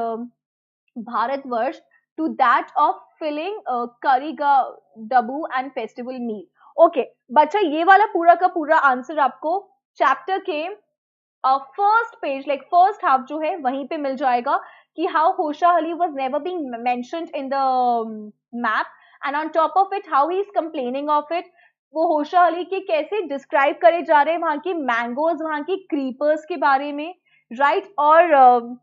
Bharatvarsh to that of filling Kariga and festival meal. Okay, बच्चा ये वाला पूरा का पूरा आंसर आपको चैप्टर के first page like first half जो है वहीं पे मिल जाएगा कि how Hosahalli was never being mentioned in the map and on top of it how he is complaining of it. वो होशाहली के कैसे डिस्क्राइब करे जा रहे हैं वहां की मैंगोज, वहां की क्रीपर्स के बारे में, राइट? और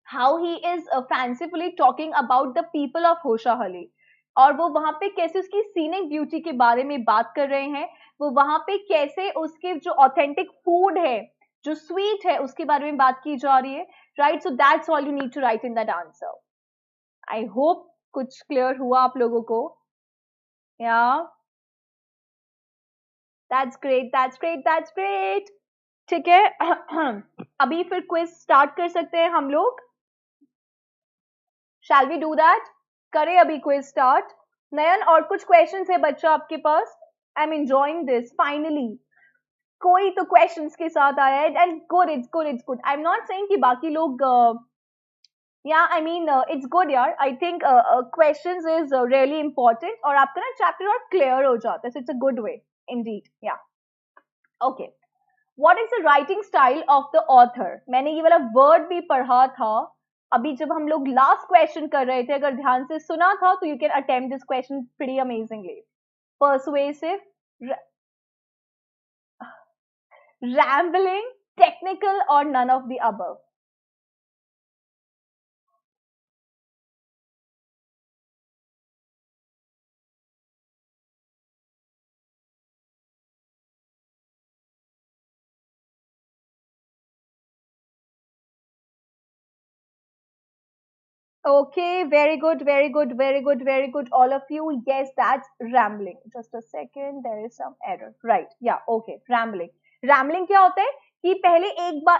how he is fancifully talking about the people of होशाहली और वो वहां पे कैसे उसकी सीनिक ब्यूटी के बारे में बात कर रहे हैं, वो वहां पे कैसे उसके जो ऑथेंटिक फूड है, जो स्वीट है, उसके बारे में बात की जा रही है, right? So that's all you need to write in that answer. I hope कुछ क्लियर हुआ आप लोगों को. Yeah that's great, that's great, that's great. ठीक है. अभी फिर क्विज स्टार्ट कर सकते हैं हम लोग. Shall we do that? करें अभी क्विज स्टार्ट. नयन और कुछ क्वेश्चंस है बच्चा आपके पास? I am enjoying this finally. कोई तो क्वेश्चंस के साथ आया है and good, it's good, it's good. I am not saying कि बाकी लोग या आई मीन इट्स गुड यार. I think questions is really important और आपका ना चैप्टर और क्लियर हो जाता है. So it's a good way indeed. Yeah okay. What is the writing style of the author? मैंने ये वाला वर्ड भी पढ़ा था अभी जब हम लोग लास्ट क्वेश्चन कर रहे थे. अगर ध्यान से सुना था तो you can attempt this question pretty amazingly. Persuasive, rambling, technical or none of the above? Okay, very good, very good, very good, very good, all of you. Yes, that's rambling. Just a second, there is some error. Right, yeah, okay, rambling. Rambling क्या होता है कि पहले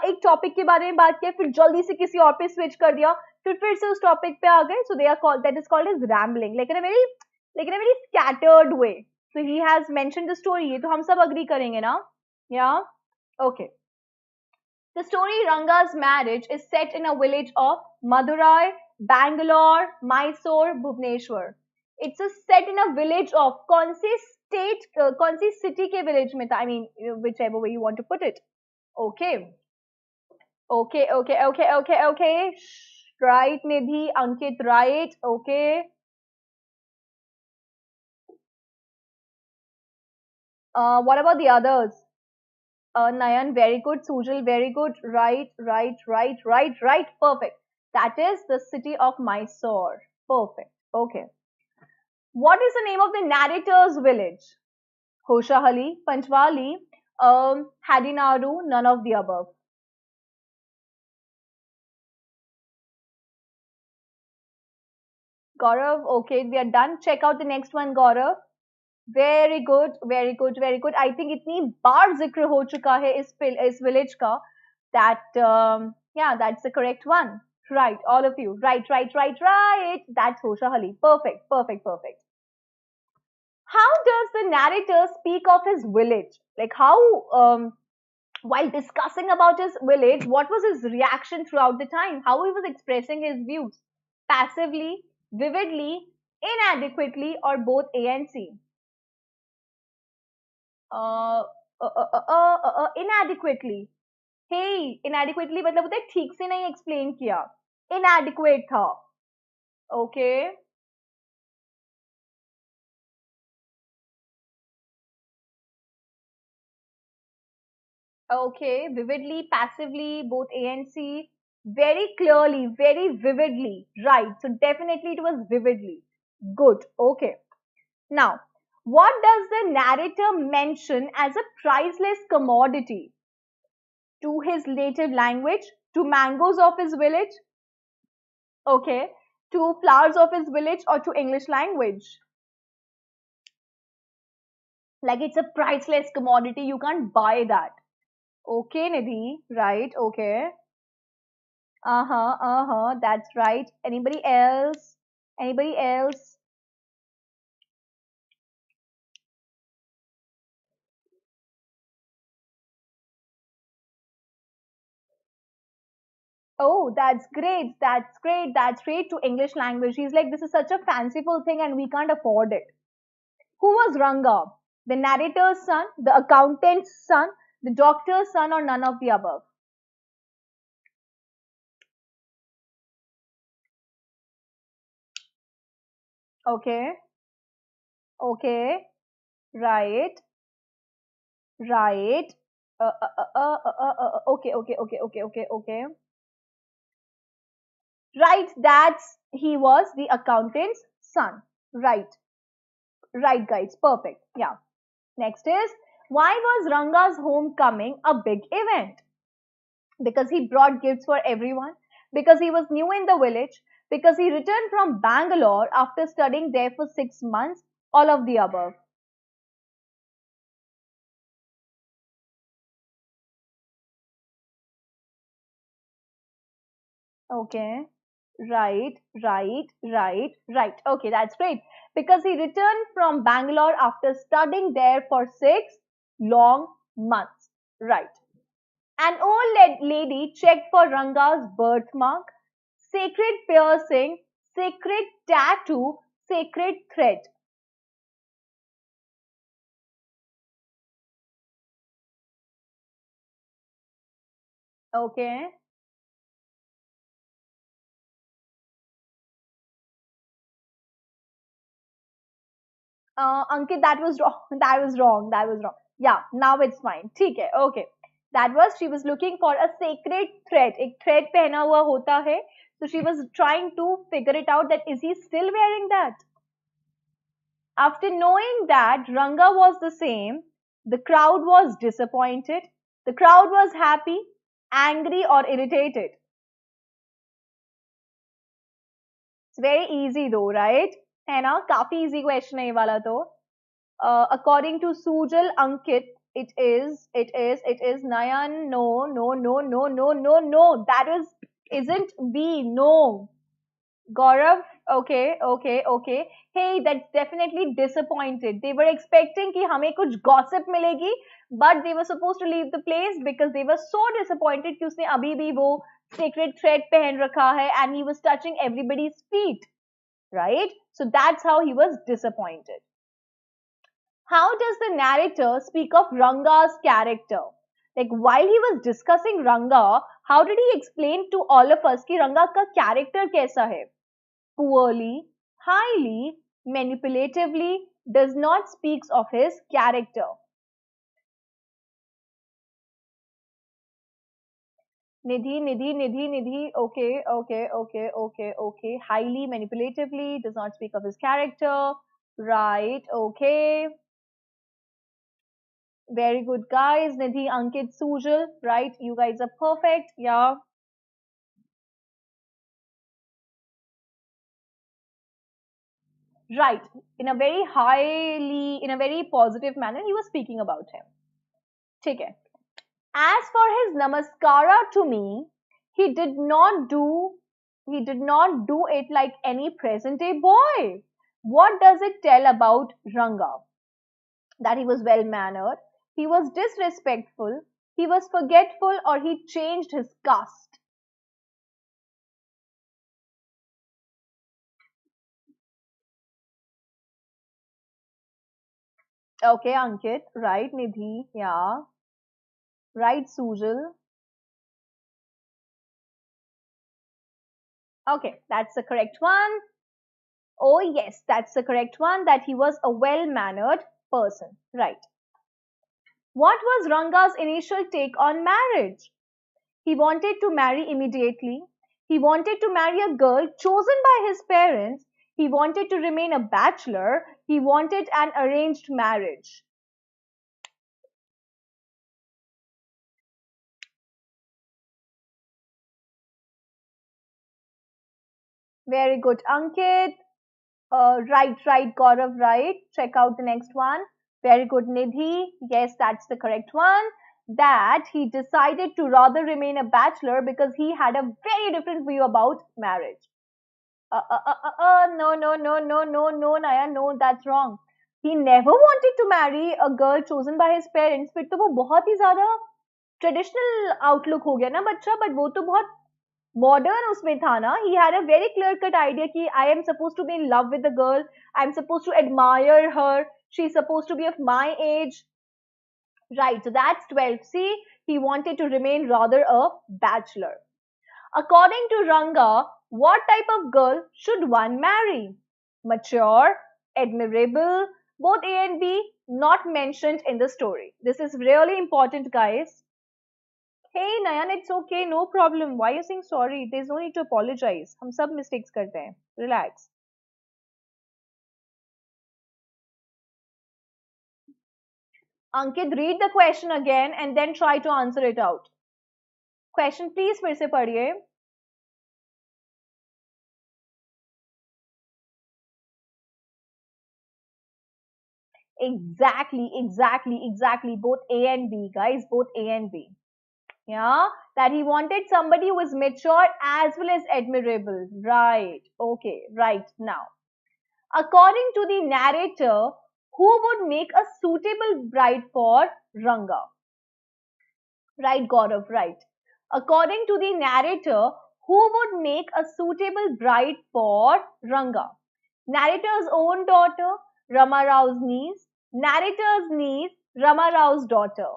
एक topic के बारे में बात किया, फिर जल्दी से किसी और पे स्विच कर दिया, फिर से उस टॉपिक पे आ गए. So they are called, that is called as rambling, like in a very scattered way. So he has mentioned the story. ये तो हम सब agree करेंगे ना? Yeah, okay. The story Ranga's marriage is set in a village of Madurai, Bangalore, Mysore, Bhubaneswar. It's a set in a village of कौन सी state, कौन सी city के village में था? I mean, whichever way you want to put it. Okay. Okay, okay, okay, okay, okay. Right, Nidhi, Ankit, right. Okay. What about the others? Nayan, very good. Sujal, very good. Right, right, right, right, right. Perfect. That is the city of Mysore. Perfect. Okay. What is the name of the narrator's village? Hoshahali, Panchwali, Hadinaru, none of the above. Gaurav, okay, we are done. Check out the next one, Gaurav. Very good, very good, very good. I think इतनी बार जिक्र हो चुका है इस village का that yeah, that's the correct one. Right, all of you. Right, right, right, right. That's Hoshahali. Perfect, perfect, perfect. How does the narrator speak of his village? Like how, while discussing about his village, what was his reaction throughout the time? How he was expressing his views? Passively, vividly, inadequately, or both A and C? Inadequately. Hey, inadequately मतलब होता है ठीक से नहीं explain किया. Inadequate था. Okay. Okay. Vividly, passively, both A and C. Very clearly, very vividly. Right. So definitely it was vividly. Good. Okay. Now, what does the narrator mention as a priceless commodity? To his native language, to mangoes of his village, okay, to flowers of his village, or to English language. Like it's a priceless commodity, you can't buy that. Okay, Nidhi, right, okay. Uh-huh, uh-huh, that's right. Anybody else? Anybody else? Oh, that's great, that's great, that's great. To English language. He's like, this is such a fanciful thing and we can't afford it. Who was Ranga? The narrator's son, the accountant's son, the doctor's son, or none of the above? Okay, okay, right, right. Okay, okay, okay, okay, okay, okay. Right, that's he was the accountant's son. Right, right, guys, perfect. Yeah. Next is, why was Ranga's homecoming a big event? Because he brought gifts for everyone, because he was new in the village, because he returned from Bangalore after studying there for 6 months, all of the above. Okay. Right, right, right, right. Okay, that's great. Because he returned from Bangalore after studying there for 6 long months. Right. An old lady checked for Ranga's birthmark, sacred piercing, sacred tattoo, sacred thread. Okay. Ankit, that was wrong. That was wrong. That was wrong. Yeah, now it's fine. ठीक है. Okay. That was she was looking for a sacred thread. एक thread पहना हुआ होता है. So she was trying to figure it out that is he still wearing that? After knowing that Ranga was the same, the crowd was disappointed. The crowd was happy, angry, or irritated. It's very easy though, right? है ना? काफी easy question है ये वाला तो. According to Sujal Ankit, it is Nayan. No, no, no, no, no, no, no. That isn't B. No. Gaurav, okay, okay, okay. Hey, that's definitely disappointed. They were expecting कि हमें कुछ gossip मिलेगी, but they were supposed to leave the place because they were so disappointed कि उसने अभी भी वो sacred thread पहन रखा है and he was touching everybody's feet, right? So that's how he was disappointed. How does the narrator speak of Ranga's character? Like while he was discussing Ranga, how did he explain to all of us कि Ranga का character कैसा है? Poorly, highly, manipulatively, does not speaks of his character. Nidhi, Nidhi, Nidhi, Nidhi. Okay, okay, okay, okay, okay. Highly, manipulatively, does not speak of his character. Right, okay. Very good, guys. Nidhi, Ankit, Sujal. Right, you guys are perfect. Yeah. Right. In a very positive manner, he was speaking about him. ठीक है. As for his namaskara to me, he did not do he did not do it like any present day boy. What does it tell about Ranga? That he was well mannered, he was disrespectful, he was forgetful, or he changed his caste. Okay, Ankit, right, Nidhi, yeah, right, Sujal. Okay, that's the correct one. Oh, yes, that's the correct one, that he was a well mannered person, right. What was Ranga's initial take on marriage? He wanted to marry immediately. He wanted to marry a girl chosen by his parents. He wanted to remain a bachelor. He wanted an arranged marriage. Very good, Ankit. Right, Gaurav, right. Check out the next one. Very good, Nidhi. Yes, that's the correct one. That he decided to rather remain a bachelor because he had a very different view about marriage. No, no, no, no, no, no, Naya, no, that's wrong. He never wanted to marry a girl chosen by his parents. फिर तो वो बहुत ही ज़्यादा traditional outlook हो गया ना बच्चा, but वो तो बहुत मॉडर्न उसमें था ना. He had a very clear cut idea कि I am supposed to be in love with the girl. I'm supposed to admire her. She's supposed to be of my age. Right, so that's 12. See, he wanted to remain rather a bachelor. According to Ranga, what type of girl should one marry? Mature, admirable, both A and B, not mentioned in the story. This is really important, guys. Hey Nayan, it's okay, no problem. Why are you saying sorry? There's no need to apologize. हम सब mistakes करते हैं. Relax. Ankit, read the question again and then try to answer it out. Question please फिर से पढ़िए. Exactly. Both A and B, guys. Both A and B. Yeah, that he wanted somebody who was mature as well as admirable. Right. Okay. Right now. According to the narrator, who would make a suitable bride for Ranga? Right, Gaurav, right. According to the narrator, who would make a suitable bride for Ranga? Narrator's own daughter, Rama Rao's niece. Narrator's niece, Rama Rao's daughter.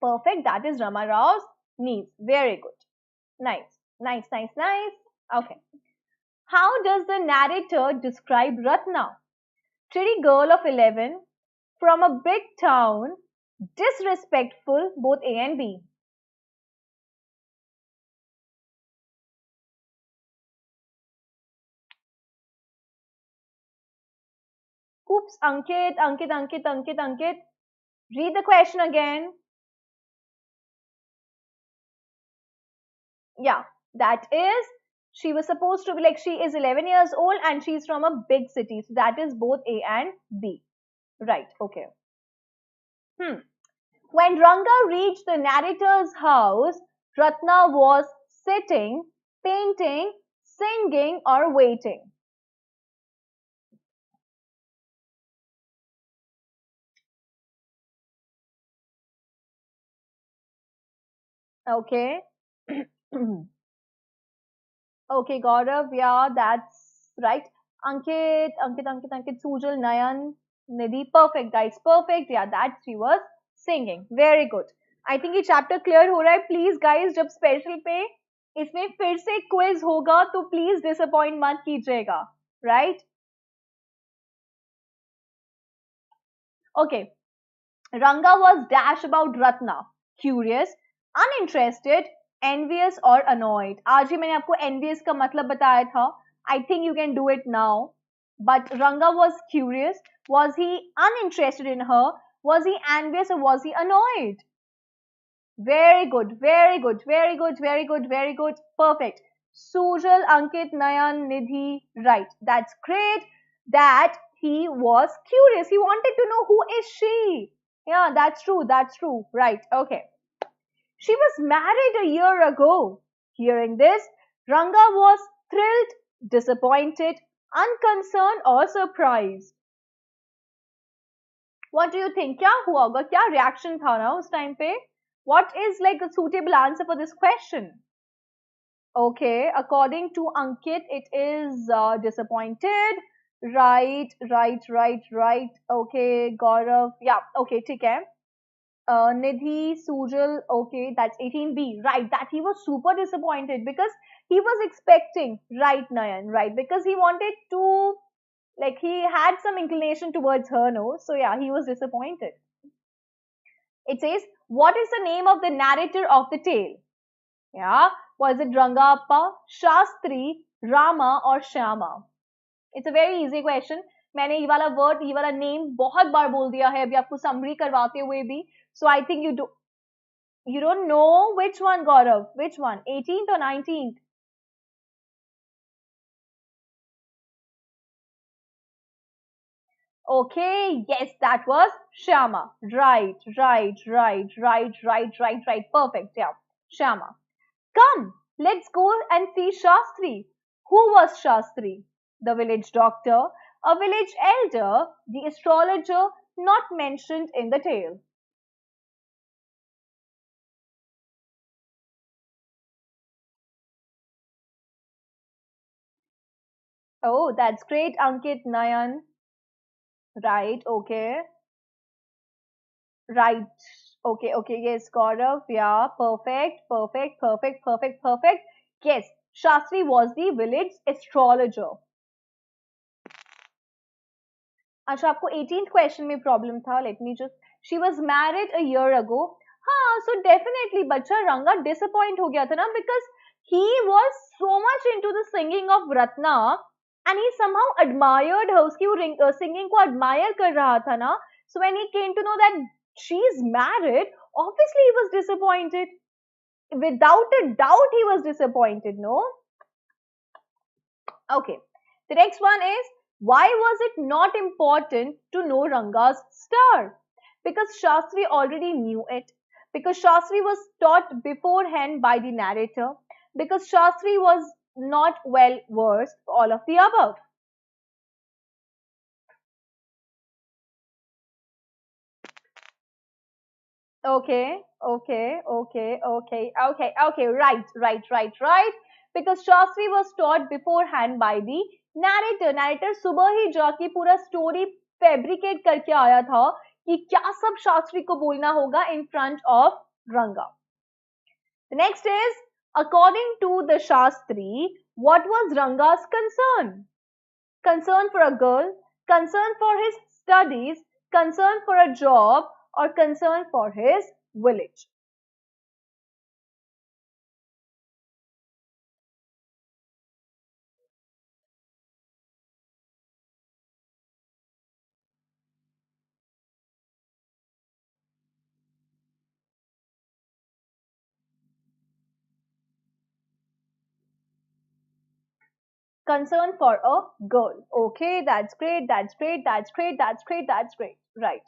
Perfect, that is Rama Rao's niece. Very good. Nice. Okay. How does the narrator describe Ratna? Pretty girl of 11, from a big town, disrespectful, both A and B. Oops, Ankit. Read the question again. Yeah, that is, she was supposed to be like, she is 11 years old and she's from a big city. So that is both A and B. Right, okay. When Ranga reached the narrator's house, Ratna was sitting, painting, singing, or waiting. Okay. Okay, Gaurav, yeah, that's right. Ankit, Sujal, Nayan, Nidhi, perfect, guys, perfect. Yeah, that she was singing. Very good. I think ये chapter clear हो रहा है. Please, guys, जब special पे इसमें फिर से quiz होगा तो please disappoint मत कीजिएगा. Right? Okay. Ranga was dash about Ratna. Curious, uninterested, envious or annoyed. आज ही मैंने आपको envious का मतलब बताया था. I think you can do it now. But Ranga was curious. Was he uninterested in her? Was he envious or was he annoyed? Very good. Perfect. Sujal, Ankit, Nayan, Nidhi. Right. That's great. That he was curious. He wanted to know who is she. Yeah, that's true. Right. Okay. She was married a year ago. Hearing this, Ranga was thrilled, disappointed, unconcerned or surprised. What do you think? क्या हुआ होगा? क्या reaction था ना उस time पे? What is like a suitable answer for this question? Okay, according to Ankit, it is disappointed. Right. Okay, Gaurav. Yeah, okay, ठीक है. Nidhi, Sujal, okay, that's 18B. Right, that he was super disappointed because he was expecting, right, Nayan, right, because he wanted to, like, he had some inclination towards her, no? So, yeah, he was disappointed. It says, what is the name of the narrator of the tale? Yeah, was it Rangappa, Shastri, Rama or Shyama? It's a very easy question. मैंने ये वाला word, ये वाला name बहुत बार बोल दिया है अभी आपको summary करवाते हुए भी. So I think you don't know which one, Gaurav. Which one? 18th or 19th? Okay, yes, that was Shyama. Right. Perfect. Yeah, Shyama. Come, let's go and see Shastri. Who was Shastri? The village doctor, a village elder, the astrologer not mentioned in the tale. Oh, that's great, Ankit Nayan. Right, okay. Right. Okay, yes, Gaurav. Yeah, perfect. Yes, Shastri was the village astrologer. अच्छा आपको 18th question में problem था let me just she was married a year ago हाँ so definitely बच्चा रंगा disappoint हो गया था ना because he was so much into the singing of Ratna and he somehow admired her उसकी वो सिंगिंग को एडमायर कर रहा था ना so when he came to know that she is married obviously he was disappointed without a doubt he was disappointed no okay the next one is why was it not important to know Ranga's star? Because Shastri already knew it. Because Shastri was taught beforehand by the narrator. Because Shastri was not well versed, all of the above. Okay. Right. Because Shastri was taught beforehand by the narrator. Narrator सुबह ही जाके पूरा story fabricate करके आया था कि क्या सब शास्त्री को बोलना होगा in front of Ranga. The next is, according to the Shastri, what was Ranga's concern? Concern for a girl, concern for his studies, concern for a job, or concern for his village. Concern for a girl. Okay, that's great. Right.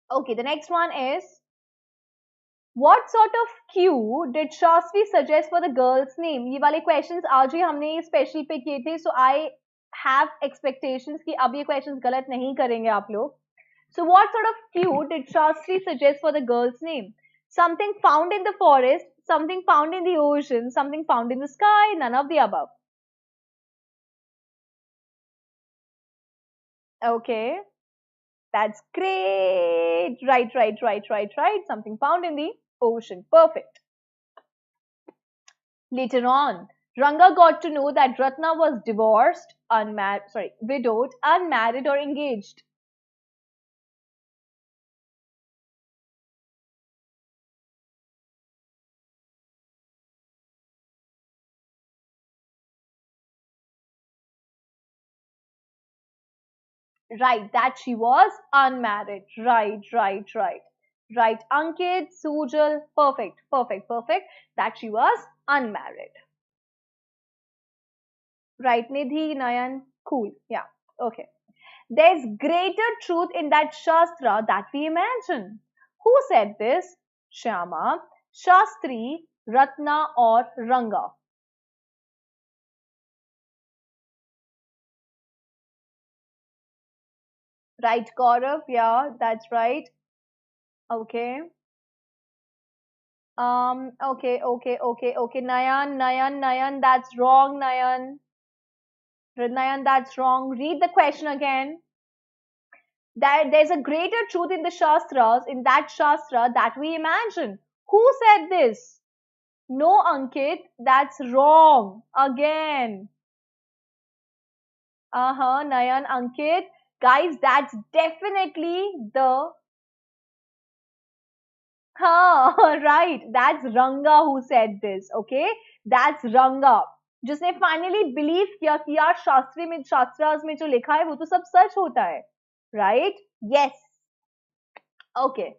Okay, the next one is, what sort of cue did Shastri suggest for the girl's name? ये वाले questions आज ही हमने special पे किए थे, so I have expectations कि अब ये questions गलत नहीं करेंगे आप लोग. So what sort of cue did Shastri suggest for the girl's name? Something found in the forest, something found in the ocean, something found in the sky, none of the above. Okay, that's great. Right. Something found in the ocean. Perfect. Later on, Ranga got to know that Ratna was divorced, widowed, unmarried, or engaged. Right, that she was unmarried. Right, Ankit, Sujal, perfect. That she was unmarried. Right, Nidhi, Nayan, cool. Yeah, okay. There's greater truth in that Shastra that we imagine. Who said this? Shyama, Shastri, Ratna, or Ranga? Right, Gaurav? Yeah, that's right. Okay. Okay. Nayan, that's wrong, Nayan. Nayan, that's wrong. Read the question again. That there's a greater truth in the Shastras, in that Shastra that we imagine. Who said this? No, Ankit, that's wrong. Again. Nayan, Ankit. Guys, that's definitely the right. That's Ranga who said this. Okay, that's Ranga. जिसने finally believe किया कि यार शास्त्री में शास्त्रास में जो लिखा है वो तो सब सच होता है. Right? Yes. Okay.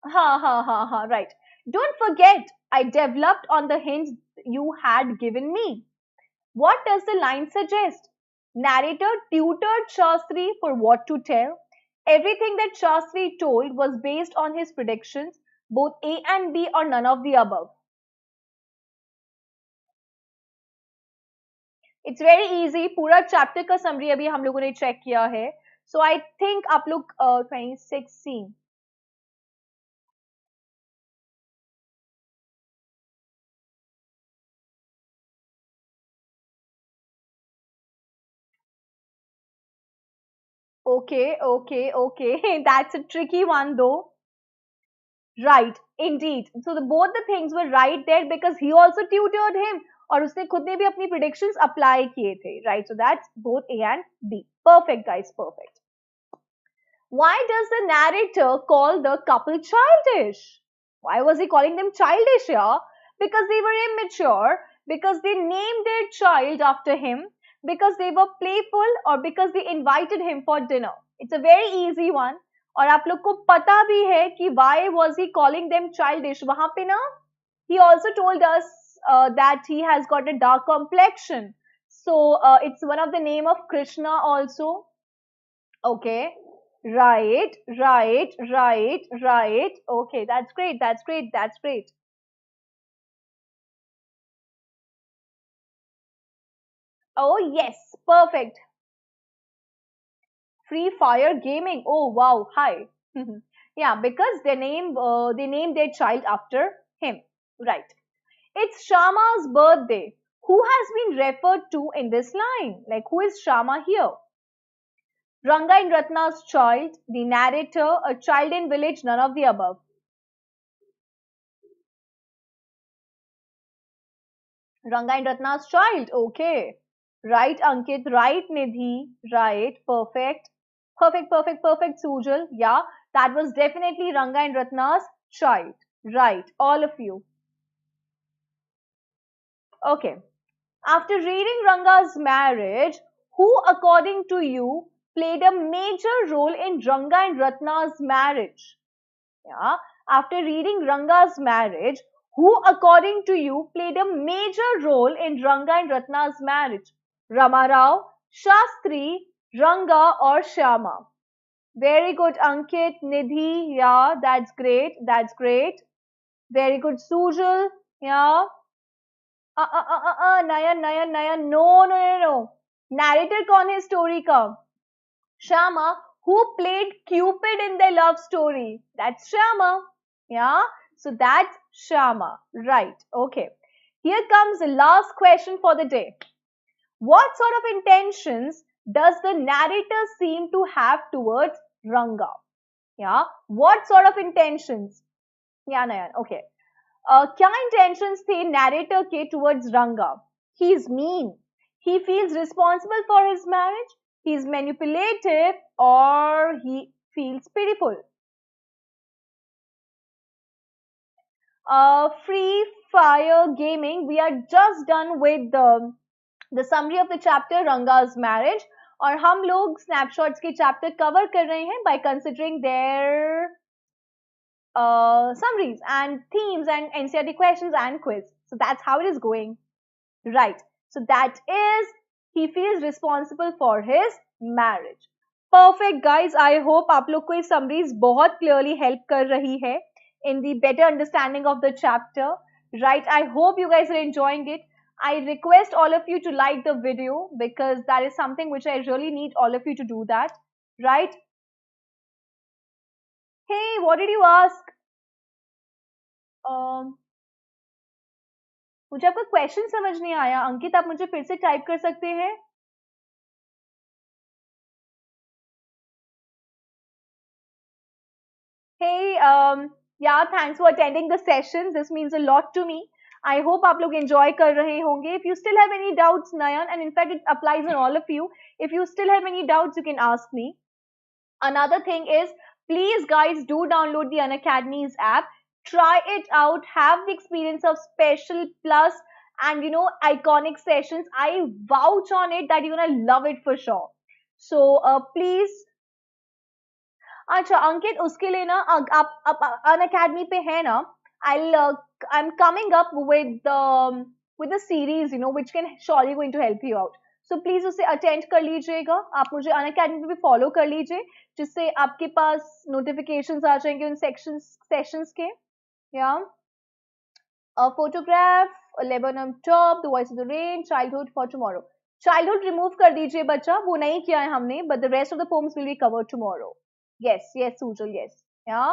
Ha. Right. Don't forget, I developed on the hints you had given me. What does the line suggest? Narrator tutored Shastri for what to tell. Everything that Shastri told was based on his predictions, both A and B or none of the above. It's very easy. पूरा chapter का summary अभी हम लोगों ने check किया है. So I think आप लोग 26 Okay. That's a tricky one though. Right, indeed. So both the things were right there because he also tutored him और उसने खुद ने भी अपनी predictions apply किए थे. Right, so that's both A and B. Perfect, guys, perfect. Why does the narrator call the couple childish? Why was he calling them childish here? Because they were immature, because they named their child after him, because they were playful, or because they invited him for dinner. It's a very easy one. और आप लोग को पता भी है कि why was he calling them childish? वहां पे ना, he also told us that he has got a dark complexion. So it's one of the name of Krishna also. Okay. Right. Okay, that's great. Oh, yes, perfect. Free Fire Gaming. Oh, wow, hi. Yeah, because they named their child after him. Right. It's Shama's birthday. Who has been referred to in this line? Like, who is Shama here? Ranga and Ratna's child, the narrator, a child in village, none of the above. Ranga and Ratna's child. Okay. Right, Ankit. Right, Nidhi. Right. Perfect, Sujal. Yeah, that was definitely Ranga and Ratna's child. Right. All of you. Okay. After reading Ranga's marriage, who, according to you, played a major role in Ranga and Ratna's marriage? Yeah. After reading Ranga's marriage, who, according to you, played a major role in Ranga and Ratna's marriage? Ramarao, Shastri, Ranga, or Shyama? Very good, Ankit, Nidhi. Yeah, that's great. Very good, Sujal. Yeah. Nayan. No. Narrator कौन है story का? Shama, who played Cupid in their love story. That's Shama. Yeah. So that's Shama. Right. Okay. Here comes the last question for the day. What sort of intentions does the narrator seem to have towards Ranga? Yeah. What sort of intentions? Yeah, Nayan. Okay. क्या intentions थे narrator के towards Ranga? He is mean. He feels responsible for his marriage. He is manipulative, or he feels pitiful. Free Fire Gaming. We are just done with the summary of the chapter Ranga's marriage. और हम लोग snapshots के chapter cover कर रहे हैं by considering their summaries and themes and NCERT questions and quiz. So that's how it is going. Right. So that is, he feels responsible for his marriage. Perfect, guys. I hope आप लोग को ये summaries बहुत clearly help कर रही है in the better understanding of the chapter. Right. I hope you guys are enjoying it. I request all of you to like the video because that is something which I really need all of you to do that. Right. Hey, what did you ask? Um, मुझे आपका question समझ नहीं आया. अंकित, आप मुझे फिर से type कर सकते हैं? Hey, yeah, thanks for attending the session. This means a lot to me. I hope आप लोग enjoy कर रहे होंगे. If you still have any doubts, Nayan, and in fact it applies on all of you. If you still have any doubts, you can ask me. Another thing is, please guys do download the Unacademy's app. Try it out. Have the experience of special plus and iconic sessions. I vouch on it that you're gonna love it for sure. So please. अच्छा अंकित उसके लिए ना आप अन academy पे है ना I'm coming up with a series which can surely going to help you out. So please उसे attend कर लीजिएगा. आप मुझे अन अकेडमी पे भी फॉलो कर लीजिए जिससे आपके पास नोटिफिकेशंस आ जाएंगे उन सेशंस के. या photograph, laburnum top, the voice of the rain, childhood for tomorrow. Childhood remove कर दीजिए बच्चा, वो नहीं किया है हमने, but the rest of the poems will be covered tomorrow. Yes, yes, Sujal, yes. Yeah.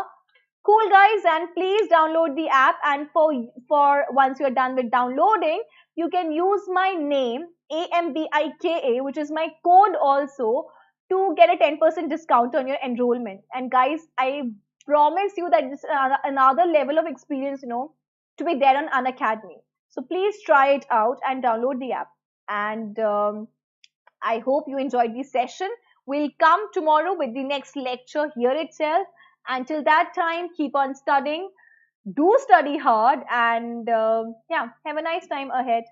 Cool guys, and please download the app, and for once you're done with downloading, you can use my name Ambika, which is my code also, to get a 10% discount on your enrollment. And guys, I promise you that this is another level of experience, to be there on Unacademy. So please try it out and download the app. And I hope you enjoyed this session. We'll come tomorrow with the next lecture here itself. Until that time, keep on studying. Do study hard and yeah, have a nice time ahead.